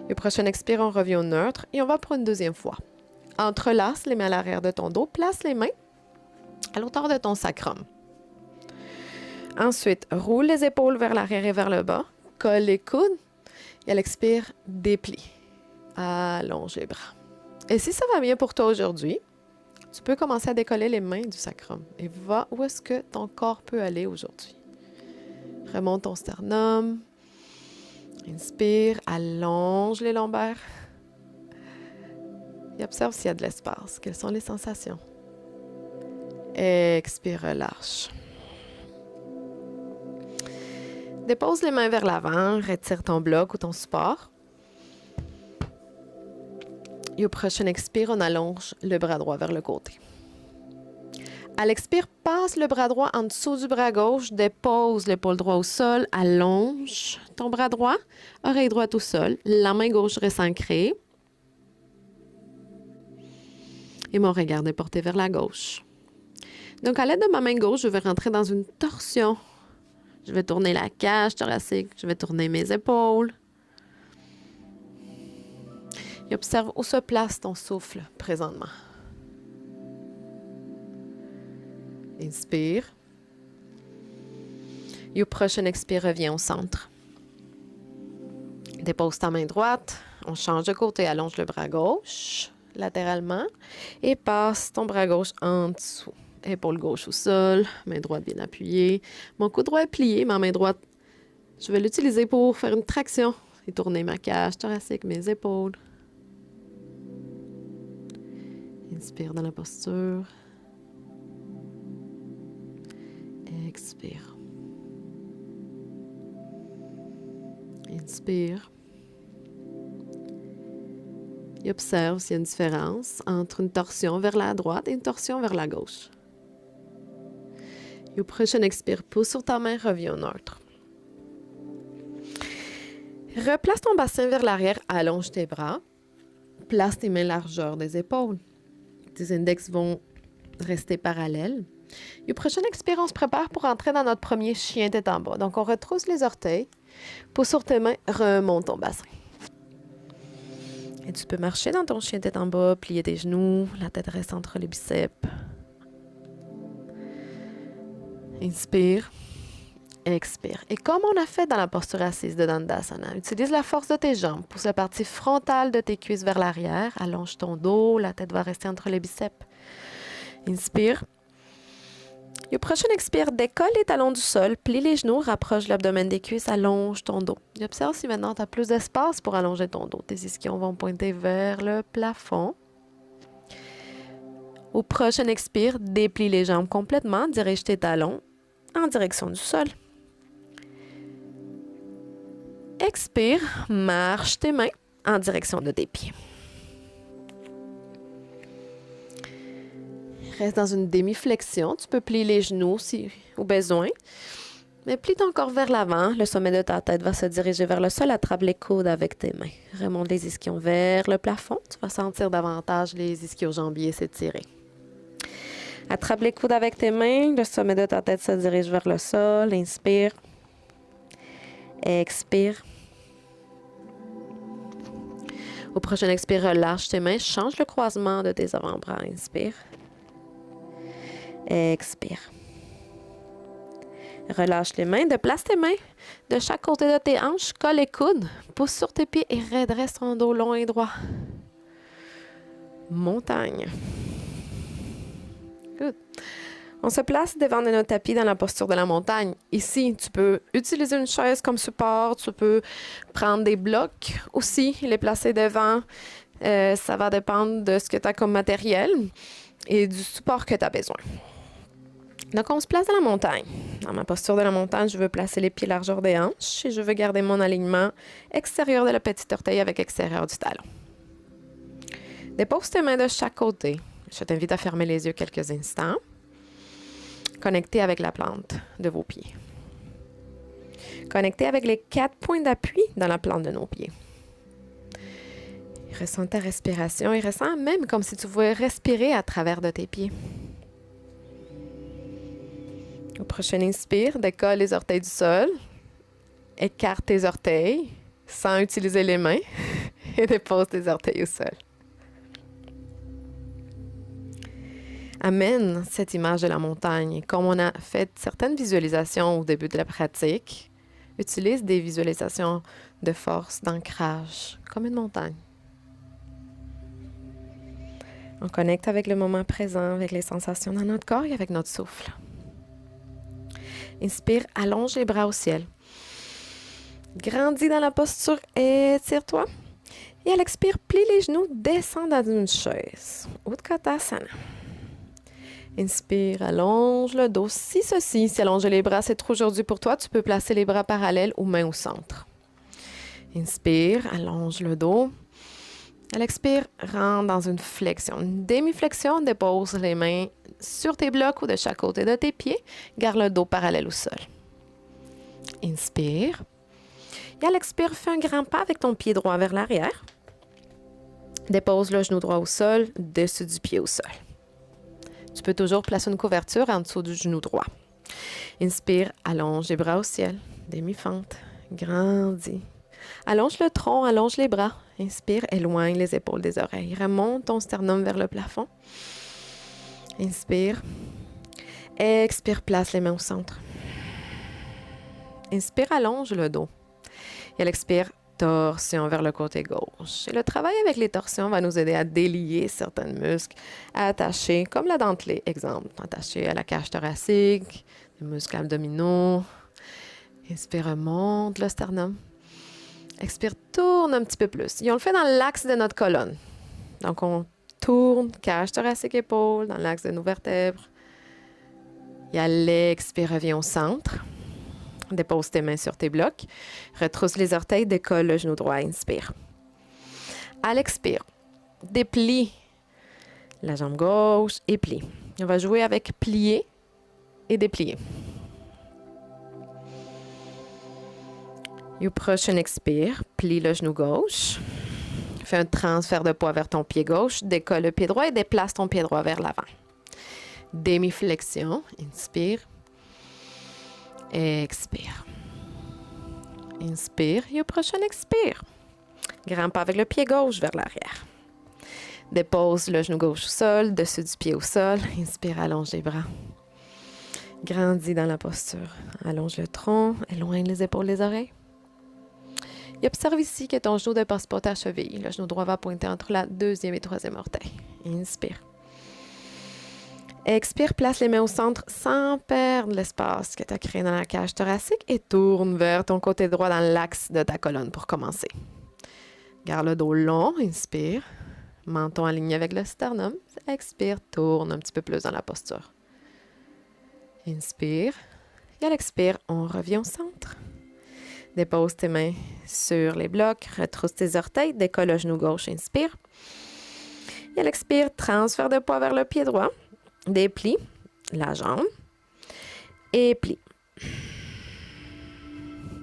Le prochain expire, on revient au neutre et on va pour une deuxième fois. Entrelace les mains à l'arrière de ton dos. Place les mains à l'auteur de ton sacrum. Ensuite, roule les épaules vers l'arrière et vers le bas. Colle les coudes. Et à l'expire, déplie. Allonge les bras. Et si ça va bien pour toi aujourd'hui, tu peux commencer à décoller les mains du sacrum. Et va où est-ce que ton corps peut aller aujourd'hui. Remonte ton sternum. Inspire, allonge les lombaires. Et observe s'il y a de l'espace. Quelles sont les sensations? Expire, relâche. Dépose les mains vers l'avant, retire ton bloc ou ton support. Et au prochain expire, on allonge le bras droit vers le côté. À l'expire, passe le bras droit en dessous du bras gauche, dépose l'épaule droite au sol, allonge ton bras droit, oreille droite au sol, la main gauche reste ancrée. Et mon regard est porté vers la gauche. Donc, à l'aide de ma main gauche, je vais rentrer dans une torsion. Je vais tourner la cage thoracique, je vais tourner mes épaules. Et observe où se place ton souffle présentement. Inspire. Et au prochain expire, reviens au centre. Dépose ta main droite. On change de côté, allonge le bras gauche latéralement et passe ton bras gauche en dessous. Épaule gauche au sol, main droite bien appuyée. Mon coude droit est plié, ma main droite, je vais l'utiliser pour faire une traction et tourner ma cage thoracique, mes épaules. Inspire dans la posture. Expire. Inspire. Et observe s'il y a une différence entre une torsion vers la droite et une torsion vers la gauche. Et au prochain expire, pousse sur ta main, reviens au neutre. Replace ton bassin vers l'arrière, allonge tes bras. Place tes mains largeur des épaules. Tes index vont rester parallèles. Et au prochain expire, on se prépare pour entrer dans notre premier chien tête en bas. Donc, on retrousse les orteils. Pousse sur tes mains, remonte ton bassin. Et tu peux marcher dans ton chien tête en bas, plier tes genoux, la tête reste entre les biceps. Inspire, expire. Et comme on a fait dans la posture assise de Dandasana, utilise la force de tes jambes. Pousse la partie frontale de tes cuisses vers l'arrière. Allonge ton dos, la tête va rester entre les biceps. Inspire. Et au prochain expire, décolle les talons du sol, plie les genoux, rapproche l'abdomen des cuisses, allonge ton dos. Et observe si maintenant tu as plus d'espace pour allonger ton dos. Tes ischions vont pointer vers le plafond. Au prochain expire, déplie les jambes complètement, dirige tes talons en direction du sol. Expire, marche tes mains en direction de tes pieds. Reste dans une demi-flexion. Tu peux plier les genoux si au besoin. Mais plie ton corps vers l'avant. Le sommet de ta tête va se diriger vers le sol. Attrape les coudes avec tes mains. Remonte les ischions vers le plafond. Tu vas sentir davantage les ischio-jambiers s'étirer. Attrape les coudes avec tes mains. Le sommet de ta tête se dirige vers le sol. Inspire. Expire. Au prochain expire, relâche tes mains. Change le croisement de tes avant-bras. Inspire. Expire. Relâche les mains. Déplace tes mains de chaque côté de tes hanches. Colle les coudes. Pousse sur tes pieds et redresse ton dos long et droit. Montagne. Good. On se place devant notre tapis dans la posture de la montagne. Ici, tu peux utiliser une chaise comme support. Tu peux prendre des blocs aussi, les placer devant. Ça va dépendre de ce que tu as comme matériel et du support que tu as besoin. Donc, on se place dans la montagne. Dans ma posture de la montagne, je veux placer les pieds largeur des hanches et je veux garder mon alignement extérieur de la petite orteil avec extérieur du talon. Dépose tes mains de chaque côté. Je t'invite à fermer les yeux quelques instants. Connectez avec la plante de vos pieds. Connectez avec les 4 points d'appui dans la plante de nos pieds. Ressens ta respiration et ressens même comme si tu pouvais respirer à travers de tes pieds. Au prochain inspire, décolle les orteils du sol. Écarte tes orteils sans utiliser les mains et dépose tes orteils au sol. Amène cette image de la montagne. Et comme on a fait certaines visualisations au début de la pratique, utilise des visualisations de force, d'ancrage, comme une montagne. On connecte avec le moment présent, avec les sensations dans notre corps et avec notre souffle. Inspire, allonge les bras au ciel. Grandis dans la posture, étire-toi. Et à l'expire, plie les genoux, descends dans une chaise. Utkatasana. Inspire, allonge le dos. Si allonger les bras, c'est trop aujourd'hui pour toi, tu peux placer les bras parallèles ou mains au centre. Inspire, allonge le dos. À l'expire, rentre dans une flexion. Une demi-flexion, dépose les mains sur tes blocs ou de chaque côté de tes pieds. Garde le dos parallèle au sol. Inspire. Et à l'expire, fais un grand pas avec ton pied droit vers l'arrière. Dépose le genou droit au sol, dessus du pied au sol. Tu peux toujours placer une couverture en dessous du genou droit. Inspire, allonge les bras au ciel, demi-fente, grandis. Allonge le tronc, allonge les bras. Inspire, éloigne les épaules des oreilles. Remonte ton sternum vers le plafond. Inspire. Expire, place les mains au centre. Inspire, allonge le dos. Et à l'expire, torsion vers le côté gauche. Et le travail avec les torsions va nous aider à délier certains muscles attachés, comme la dentelée, exemple, attachés à la cage thoracique, les muscles abdominaux. Inspire, remonte le sternum. Expire, tourne un petit peu plus. Et on le fait dans l'axe de notre colonne. Donc, on tourne, cage thoracique, épaule, dans l'axe de nos vertèbres. Et à l'expire, reviens au centre. Dépose tes mains sur tes blocs. Retrousse les orteils, décolle le genou droit. Inspire. À l'expire, déplie la jambe gauche et plie. On va jouer avec plier et déplier. Et au prochain expire, plie le genou gauche. Fais un transfert de poids vers ton pied gauche. Décolle le pied droit et déplace ton pied droit vers l'avant. Demi-flexion. Inspire. Expire. Inspire. Et au prochain expire. Grand pas avec le pied gauche vers l'arrière. Dépose le genou gauche au sol, dessus du pied au sol. Inspire, allonge les bras. Grandis dans la posture. Allonge le tronc, éloigne les épaules des oreilles. Et observe ici que ton genou ne dépasse pas ta cheville. Le genou droit va pointer entre la deuxième et troisième orteil. Inspire. Expire, place les mains au centre sans perdre l'espace que tu as créé dans la cage thoracique et tourne vers ton côté droit dans l'axe de ta colonne pour commencer. Garde le dos long, inspire. Menton aligné avec le sternum. Expire, tourne un petit peu plus dans la posture. Inspire. Et à l'expire, on revient au centre. Dépose tes mains sur les blocs, retrousse tes orteils, décolle le genou gauche, inspire. Et à l'expire, transfert de poids vers le pied droit. Déplie la jambe et plie.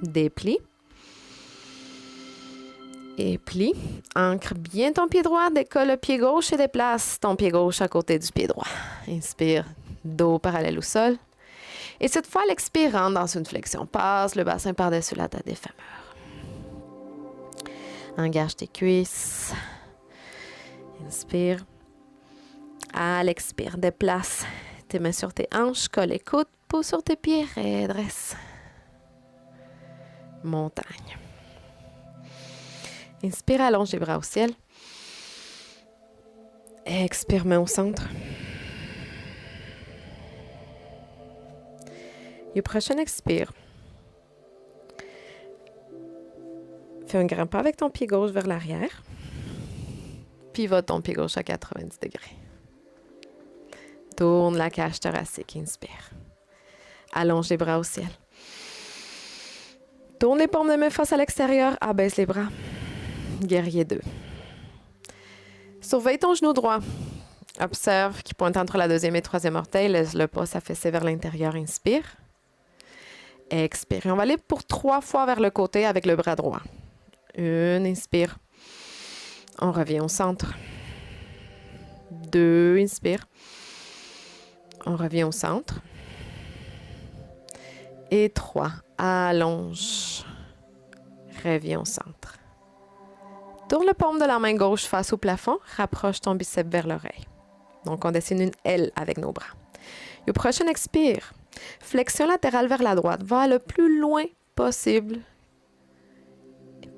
Déplie. Et plie. Ancre bien ton pied droit, décolle le pied gauche et déplace ton pied gauche à côté du pied droit. Inspire, dos parallèle au sol. Et cette fois, l'expire, rentre dans une flexion. Passe le bassin par-dessus la tête des fémurs. Engage tes cuisses. Inspire. À l'expire, déplace tes mains sur tes hanches, colle les coudes, pousse sur tes pieds, redresse. Montagne. Inspire, allonge les bras au ciel. Expire, main au centre. Et au prochain expire, fais un grand pas avec ton pied gauche vers l'arrière. Pivote ton pied gauche à 90 degrés. Tourne la cage thoracique, inspire. Allonge les bras au ciel. Tourne les paumes de main face à l'extérieur, abaisse les bras. Guerrier 2. Surveille ton genou droit. Observe qu'il pointe entre la deuxième et troisième orteil. Laisse-le pas s'affaisser vers l'intérieur, inspire. Expire. On va aller pour 3 fois vers le côté avec le bras droit. 1, inspire. On revient au centre. 2, inspire. On revient au centre. Et 3, allonge. Reviens au centre. Tourne le paume de la main gauche face au plafond. Rapproche ton biceps vers l'oreille. Donc, on dessine une L avec nos bras. Et au prochain expire, flexion latérale vers la droite. Va le plus loin possible.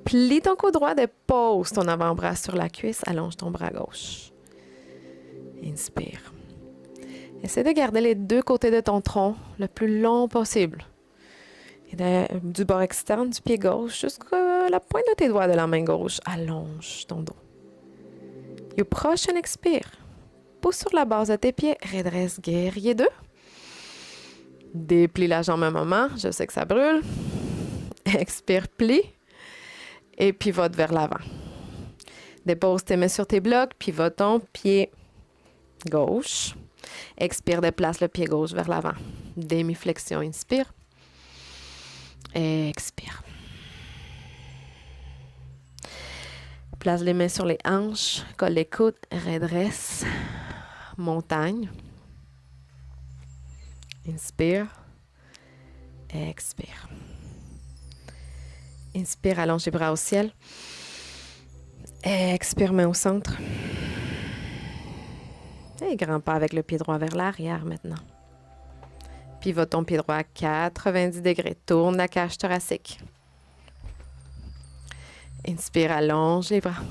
Plie ton coude droit, dépose ton avant-bras sur la cuisse, allonge ton bras gauche. Inspire. Essaie de garder les deux côtés de ton tronc le plus long possible. Et du bord externe du pied gauche jusqu'à la pointe de tes doigts de la main gauche, allonge ton dos. Et au prochain expire, pousse sur la base de tes pieds, redresse guerrier 2. Déplie la jambe un moment, je sais que ça brûle. Expire, plie. Et pivote vers l'avant. Dépose tes mains sur tes blocs, pivote ton pied gauche. Expire, déplace le pied gauche vers l'avant. Demi-flexion, inspire. Expire. Place les mains sur les hanches, colle les coudes, redresse. Montagne. Inspire. Expire. Inspire, allonge les bras au ciel. Expire, main au centre. Et grand pas avec le pied droit vers l'arrière maintenant. Pivote ton pied droit à 90 degrés. Tourne la cage thoracique. Inspire, allonge les bras.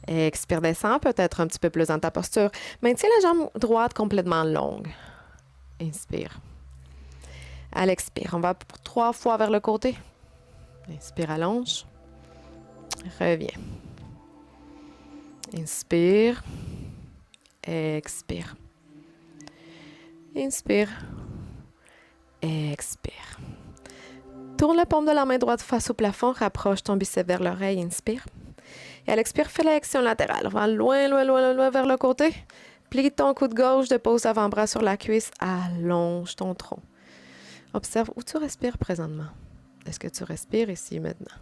Expire, descend peut-être un petit peu plus dans ta posture. Maintiens la jambe droite complètement longue. Inspire. À l'expire, on va pour 3 fois vers le côté. Inspire, allonge. Reviens. Inspire. Expire. Inspire. Expire. Tourne la paume de la main droite face au plafond. Rapproche ton biceps vers l'oreille. Inspire. Et à l'expire, fais l'action latérale. Va loin, loin, loin, loin vers le côté. Plie ton coude gauche. Dépose avant-bras sur la cuisse. Allonge ton tronc. Observe où tu respires présentement. Est-ce que tu respires ici maintenant?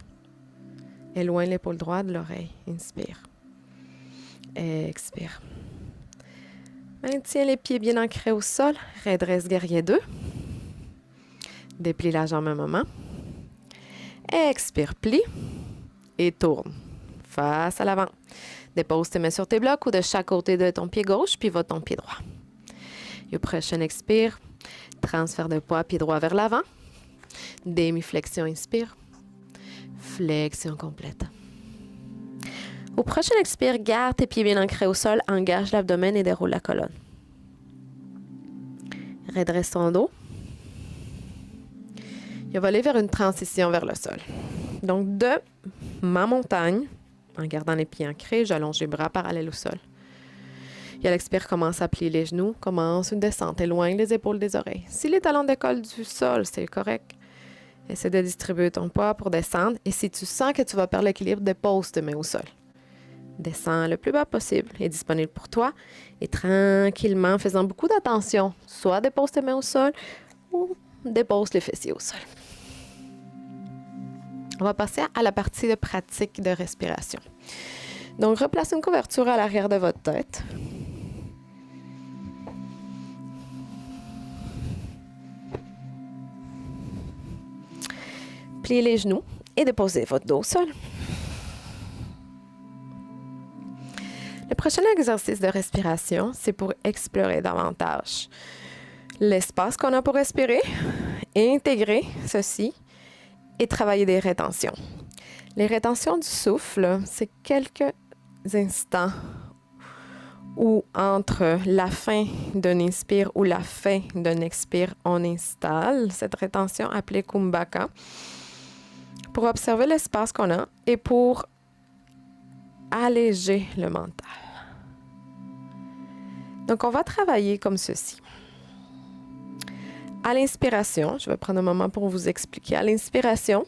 Éloigne l'épaule droite de l'oreille. Inspire. Expire. Maintiens les pieds bien ancrés au sol. Redresse guerrier 2. Déplie la jambe un moment. Expire, plie. Et tourne. Face à l'avant. Dépose tes mains sur tes blocs ou de chaque côté de ton pied gauche, pivote ton pied droit. Et au prochain expire, transfert de poids, pied droit vers l'avant. Demi-flexion, inspire. Flexion complète. Au prochain expire, garde tes pieds bien ancrés au sol, engage l'abdomen et déroule la colonne. Redresse ton dos. Et on va aller vers une transition vers le sol. Donc, de ma montagne, en gardant les pieds ancrés, j'allonge les bras parallèles au sol. Et à l'expire, commence à plier les genoux, commence une descente, éloigne les épaules des oreilles. Si les talons décollent du sol, c'est correct. Essaie de distribuer ton poids pour descendre. Et si tu sens que tu vas perdre l'équilibre, dépose tes mains au sol. Descends le plus bas possible, est disponible pour toi. Et tranquillement, en faisant beaucoup d'attention, soit dépose tes mains au sol ou dépose les fessiers au sol. On va passer à la partie de pratique de respiration. Donc, replacez une couverture à l'arrière de votre tête. Pliez les genoux et déposez votre dos au sol. Le prochain exercice de respiration, c'est pour explorer davantage l'espace qu'on a pour respirer, intégrer ceci et travailler des rétentions. Les rétentions du souffle, c'est quelques instants où entre la fin d'un inspire ou la fin d'un expire, on installe cette rétention appelée Kumbhaka pour observer l'espace qu'on a et pour alléger le mental. Donc, on va travailler comme ceci. À l'inspiration, je vais prendre un moment pour vous expliquer. À l'inspiration,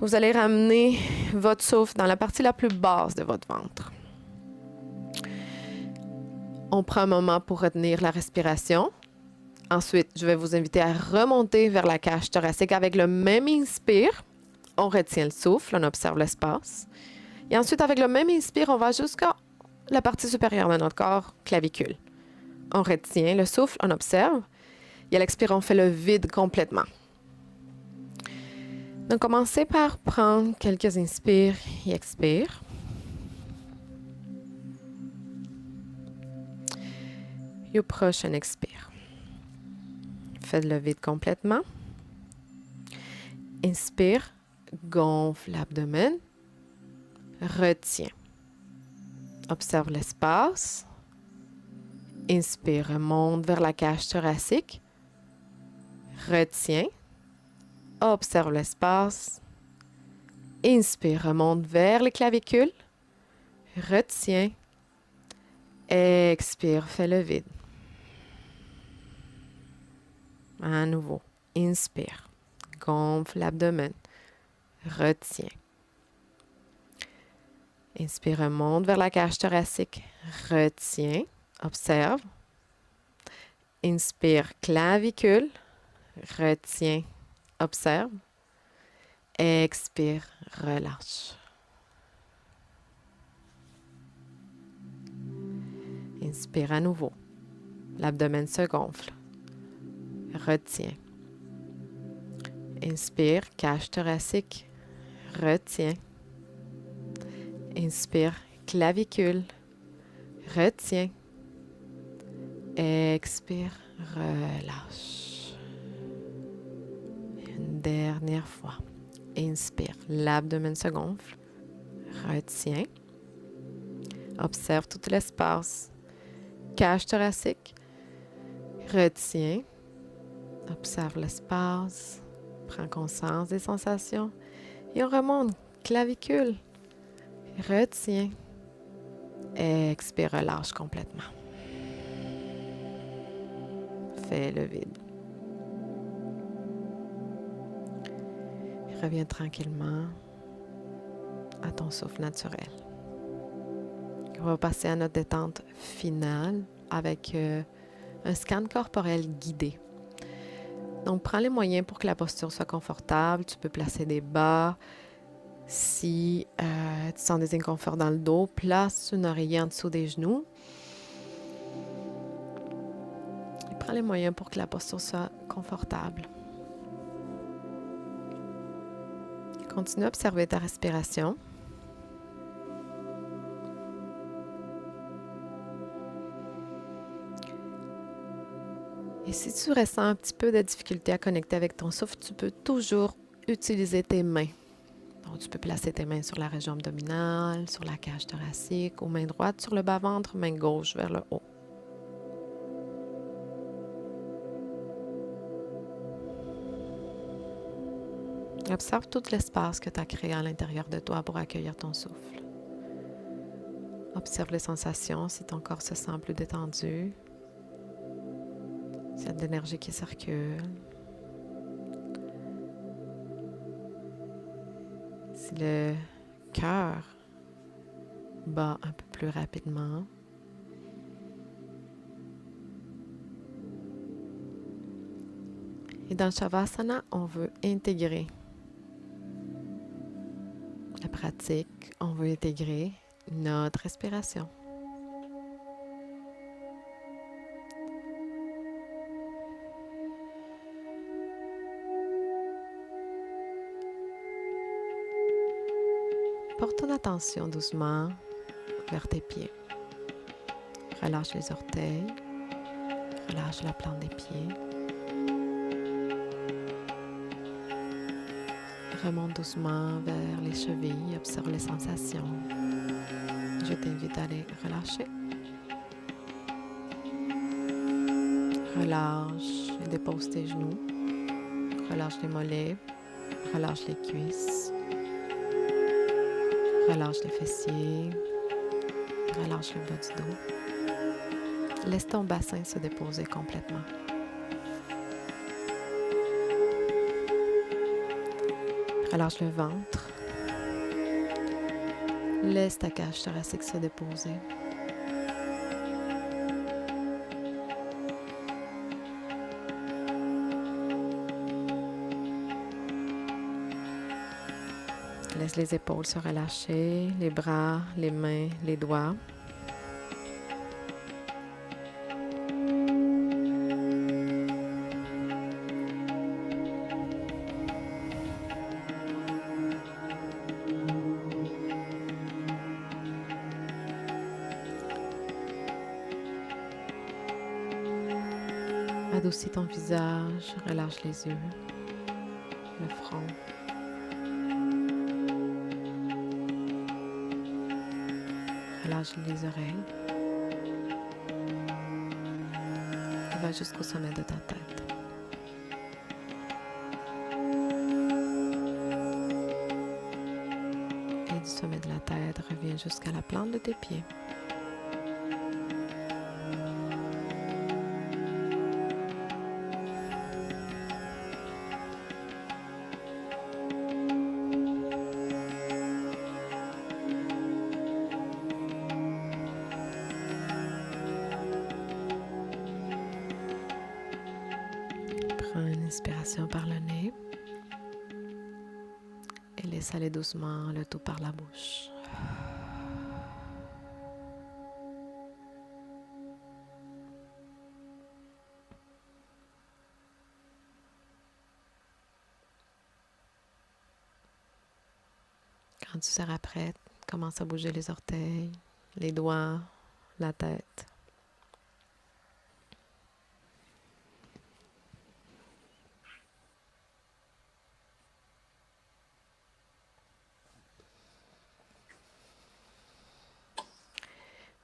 vous allez ramener votre souffle dans la partie la plus basse de votre ventre. On prend un moment pour retenir la respiration. Ensuite, je vais vous inviter à remonter vers la cage thoracique avec le même inspire. On retient le souffle, on observe l'espace. Et ensuite, avec le même inspire, on va jusqu'à la partie supérieure de notre corps, clavicule. On retient le souffle, on observe. Et à l'expire, on fait le vide complètement. Donc, commencez par prendre quelques inspires et expires. Et au prochain expire. Faites le vide complètement. Inspire, gonfle l'abdomen, retiens. Observe l'espace. Inspire, remonte vers la cage thoracique. Retiens. Observe l'espace. Inspire, remonte vers les clavicules. Retiens. Expire, fais le vide. À nouveau. Inspire. Gonfle l'abdomen. Retiens. Inspire, remonte vers la cage thoracique. Retiens. Observe. Inspire, clavicule. Retiens. Observe. Expire, relâche. Inspire à nouveau. L'abdomen se gonfle. Retiens. Inspire, cage thoracique. Retiens. Inspire, clavicule. Retiens. Expire, relâche. Une dernière fois. Inspire, l'abdomen se gonfle. Retiens. Observe tout l'espace. Cage thoracique. Retiens. Observe l'espace. Prends conscience des sensations. Et on remonte. Clavicule. Retiens. Expire, relâche complètement. Fais le vide. Reviens tranquillement à ton souffle naturel. On va passer à notre détente finale avec un scan corporel guidé. Donc, prends les moyens pour que la posture soit confortable. Tu peux placer des bas. Si tu sens des inconforts dans le dos, place une oreiller en dessous des genoux. Et prends les moyens pour que la posture soit confortable. Continue à observer ta respiration. Et si tu ressens un petit peu de difficulté à connecter avec ton souffle, tu peux toujours utiliser tes mains. Donc, tu peux placer tes mains sur la région abdominale, sur la cage thoracique, ou main droite sur le bas-ventre, main gauche vers le haut. Observe tout l'espace que tu as créé à l'intérieur de toi pour accueillir ton souffle. Observe les sensations, si ton corps se sent plus détendu, s'il y a de l'énergie qui circule, si le cœur bat un peu plus rapidement. Et dans le Shavasana, on veut intégrer la pratique, on veut intégrer notre respiration. Porte ton attention doucement vers tes pieds. Relâche les orteils, relâche la plante des pieds. Remonte doucement vers les chevilles, observe les sensations. Je t'invite à les relâcher. Relâche et dépose tes genoux. Relâche les mollets, relâche les cuisses. Relâche les fessiers, relâche le bas du dos. Laisse ton bassin se déposer complètement. Relâche le ventre. Laisse ta cage thoracique se déposer. Laisse les épaules se relâcher, les bras, les mains, les doigts. Adoucis ton visage, relâche les yeux, le front. Relâche les oreilles. Et va jusqu'au sommet de ta tête. Et du sommet de la tête, reviens jusqu'à la plante de tes pieds. Prends une inspiration par le nez et laisse aller doucement le tout par la bouche. Quand tu seras prête, commence à bouger les orteils, les doigts, la tête.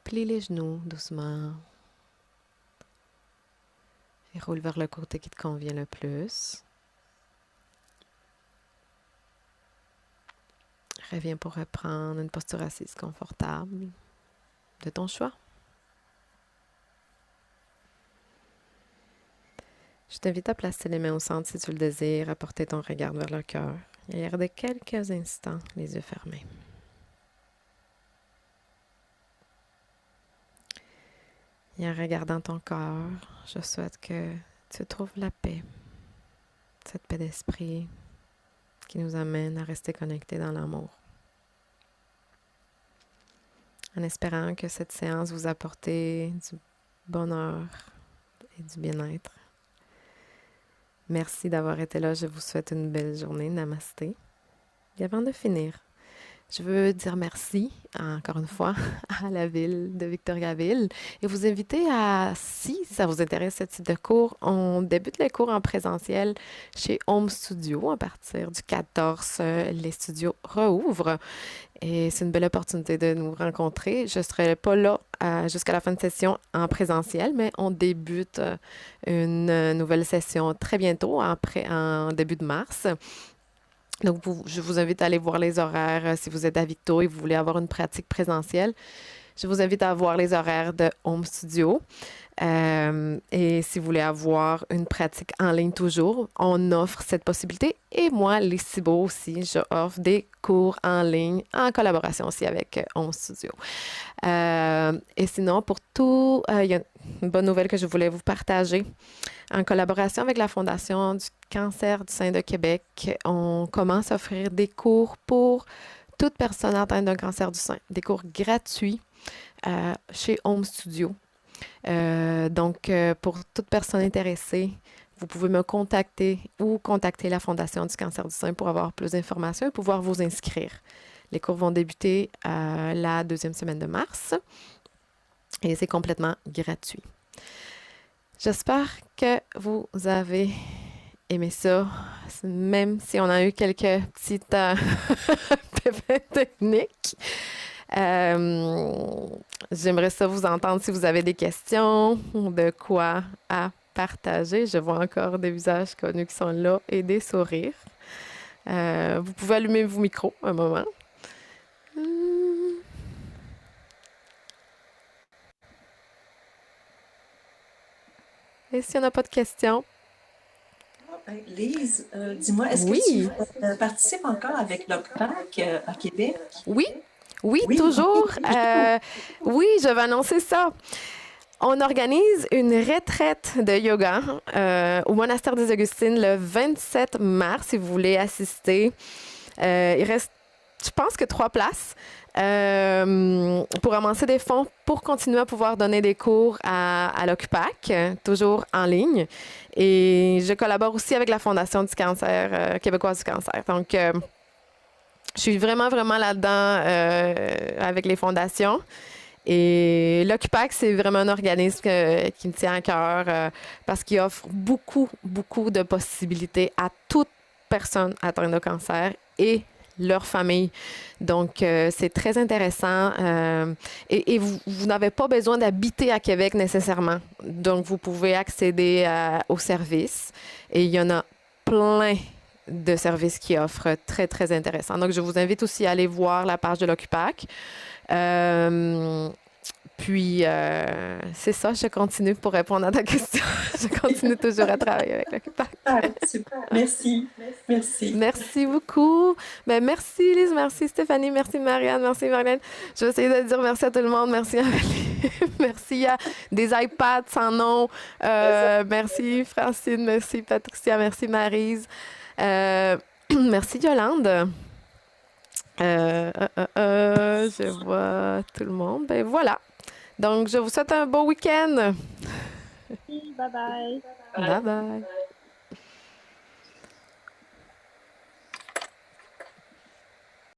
Plie les genoux doucement et roule vers le côté qui te convient le plus. Reviens pour reprendre une posture assise confortable de ton choix. Je t'invite à placer les mains au centre si tu le désires, à porter ton regard vers le cœur et à garder quelques instants les yeux fermés. Et en regardant ton corps, je souhaite que tu trouves la paix, cette paix d'esprit qui nous amène à rester connectés dans l'amour. En espérant que cette séance vous apporte du bonheur et du bien-être. Merci d'avoir été là. Je vous souhaite une belle journée. Namasté. Et avant de finir, je veux dire merci, encore une fois, à la ville de Victoriaville et vous inviter à, si ça vous intéresse ce type de cours, on débute les cours en présentiel chez Home Studio à partir du 14. Les studios rouvrent et c'est une belle opportunité de nous rencontrer. Je ne serai pas là jusqu'à la fin de session en présentiel, mais on débute une nouvelle session très bientôt, en début de mars. Donc, je vous invite à aller voir les horaires si vous êtes à Victo et vous voulez avoir une pratique présentielle. Je vous invite à voir les horaires de Home Studio. Et si vous voulez avoir une pratique en ligne toujours, on offre cette possibilité. Et moi, les Cibo aussi, j'offre des cours en ligne en collaboration aussi avec Home Studio. Et sinon, pour tout, il y a une bonne nouvelle que je voulais vous partager. En collaboration avec la Fondation du cancer du sein de Québec, on commence à offrir des cours pour toute personne atteinte d'un cancer du sein, des cours gratuits chez Home Studio. Donc, pour toute personne intéressée, vous pouvez me contacter ou contacter la Fondation du cancer du sein pour avoir plus d'informations et pouvoir vous inscrire. Les cours vont débuter la deuxième semaine de mars et c'est complètement gratuit. J'espère que vous avez aimé ça, même si on a eu quelques petites pépins techniques. J'aimerais ça vous entendre si vous avez des questions ou de quoi à partager. Je vois encore des visages connus qui sont là et des sourires. Vous pouvez allumer vos micros un moment. Et s'il n'y en a pas de questions? Lise, dis-moi, est-ce que tu participes encore avec l'OCPAC à Québec? Oui, toujours. Oui, je vais annoncer ça. On organise une retraite de yoga au monastère des Augustines le 27 mars, si vous voulez assister. Il reste, je pense que 3 places pour amasser des fonds pour continuer à pouvoir donner des cours à l'OCPAC, toujours en ligne. Et je collabore aussi avec la Fondation du cancer, québécoise du cancer. Donc, je suis vraiment là-dedans avec les fondations. Et l'Occupac, c'est vraiment un organisme qui me tient à cœur parce qu'il offre beaucoup, beaucoup de possibilités à toute personne atteinte de cancer et leur famille. Donc, c'est très intéressant. Et vous n'avez pas besoin d'habiter à Québec nécessairement. Donc, vous pouvez accéder aux services. Et il y en a plein de services qui offrent très, très intéressants. Donc, je vous invite aussi à aller voir la page de l'Occupac. Puis, c'est ça, je continue pour répondre à ta question. Je continue toujours à travailler avec l'Occupac. Ah, super. Merci. Merci. Merci beaucoup. Ben, merci, Lise. Merci, Stéphanie. Merci, Marianne. Merci, Marlène. Je vais essayer de dire merci à tout le monde. Merci, Amélie. Merci à des iPads sans nom. Merci, Francine. Merci, Patricia. Merci, Maryse. Merci, Yolande. Je vois tout le monde. Ben voilà. Donc, je vous souhaite un beau week-end. Bye bye. Bye bye.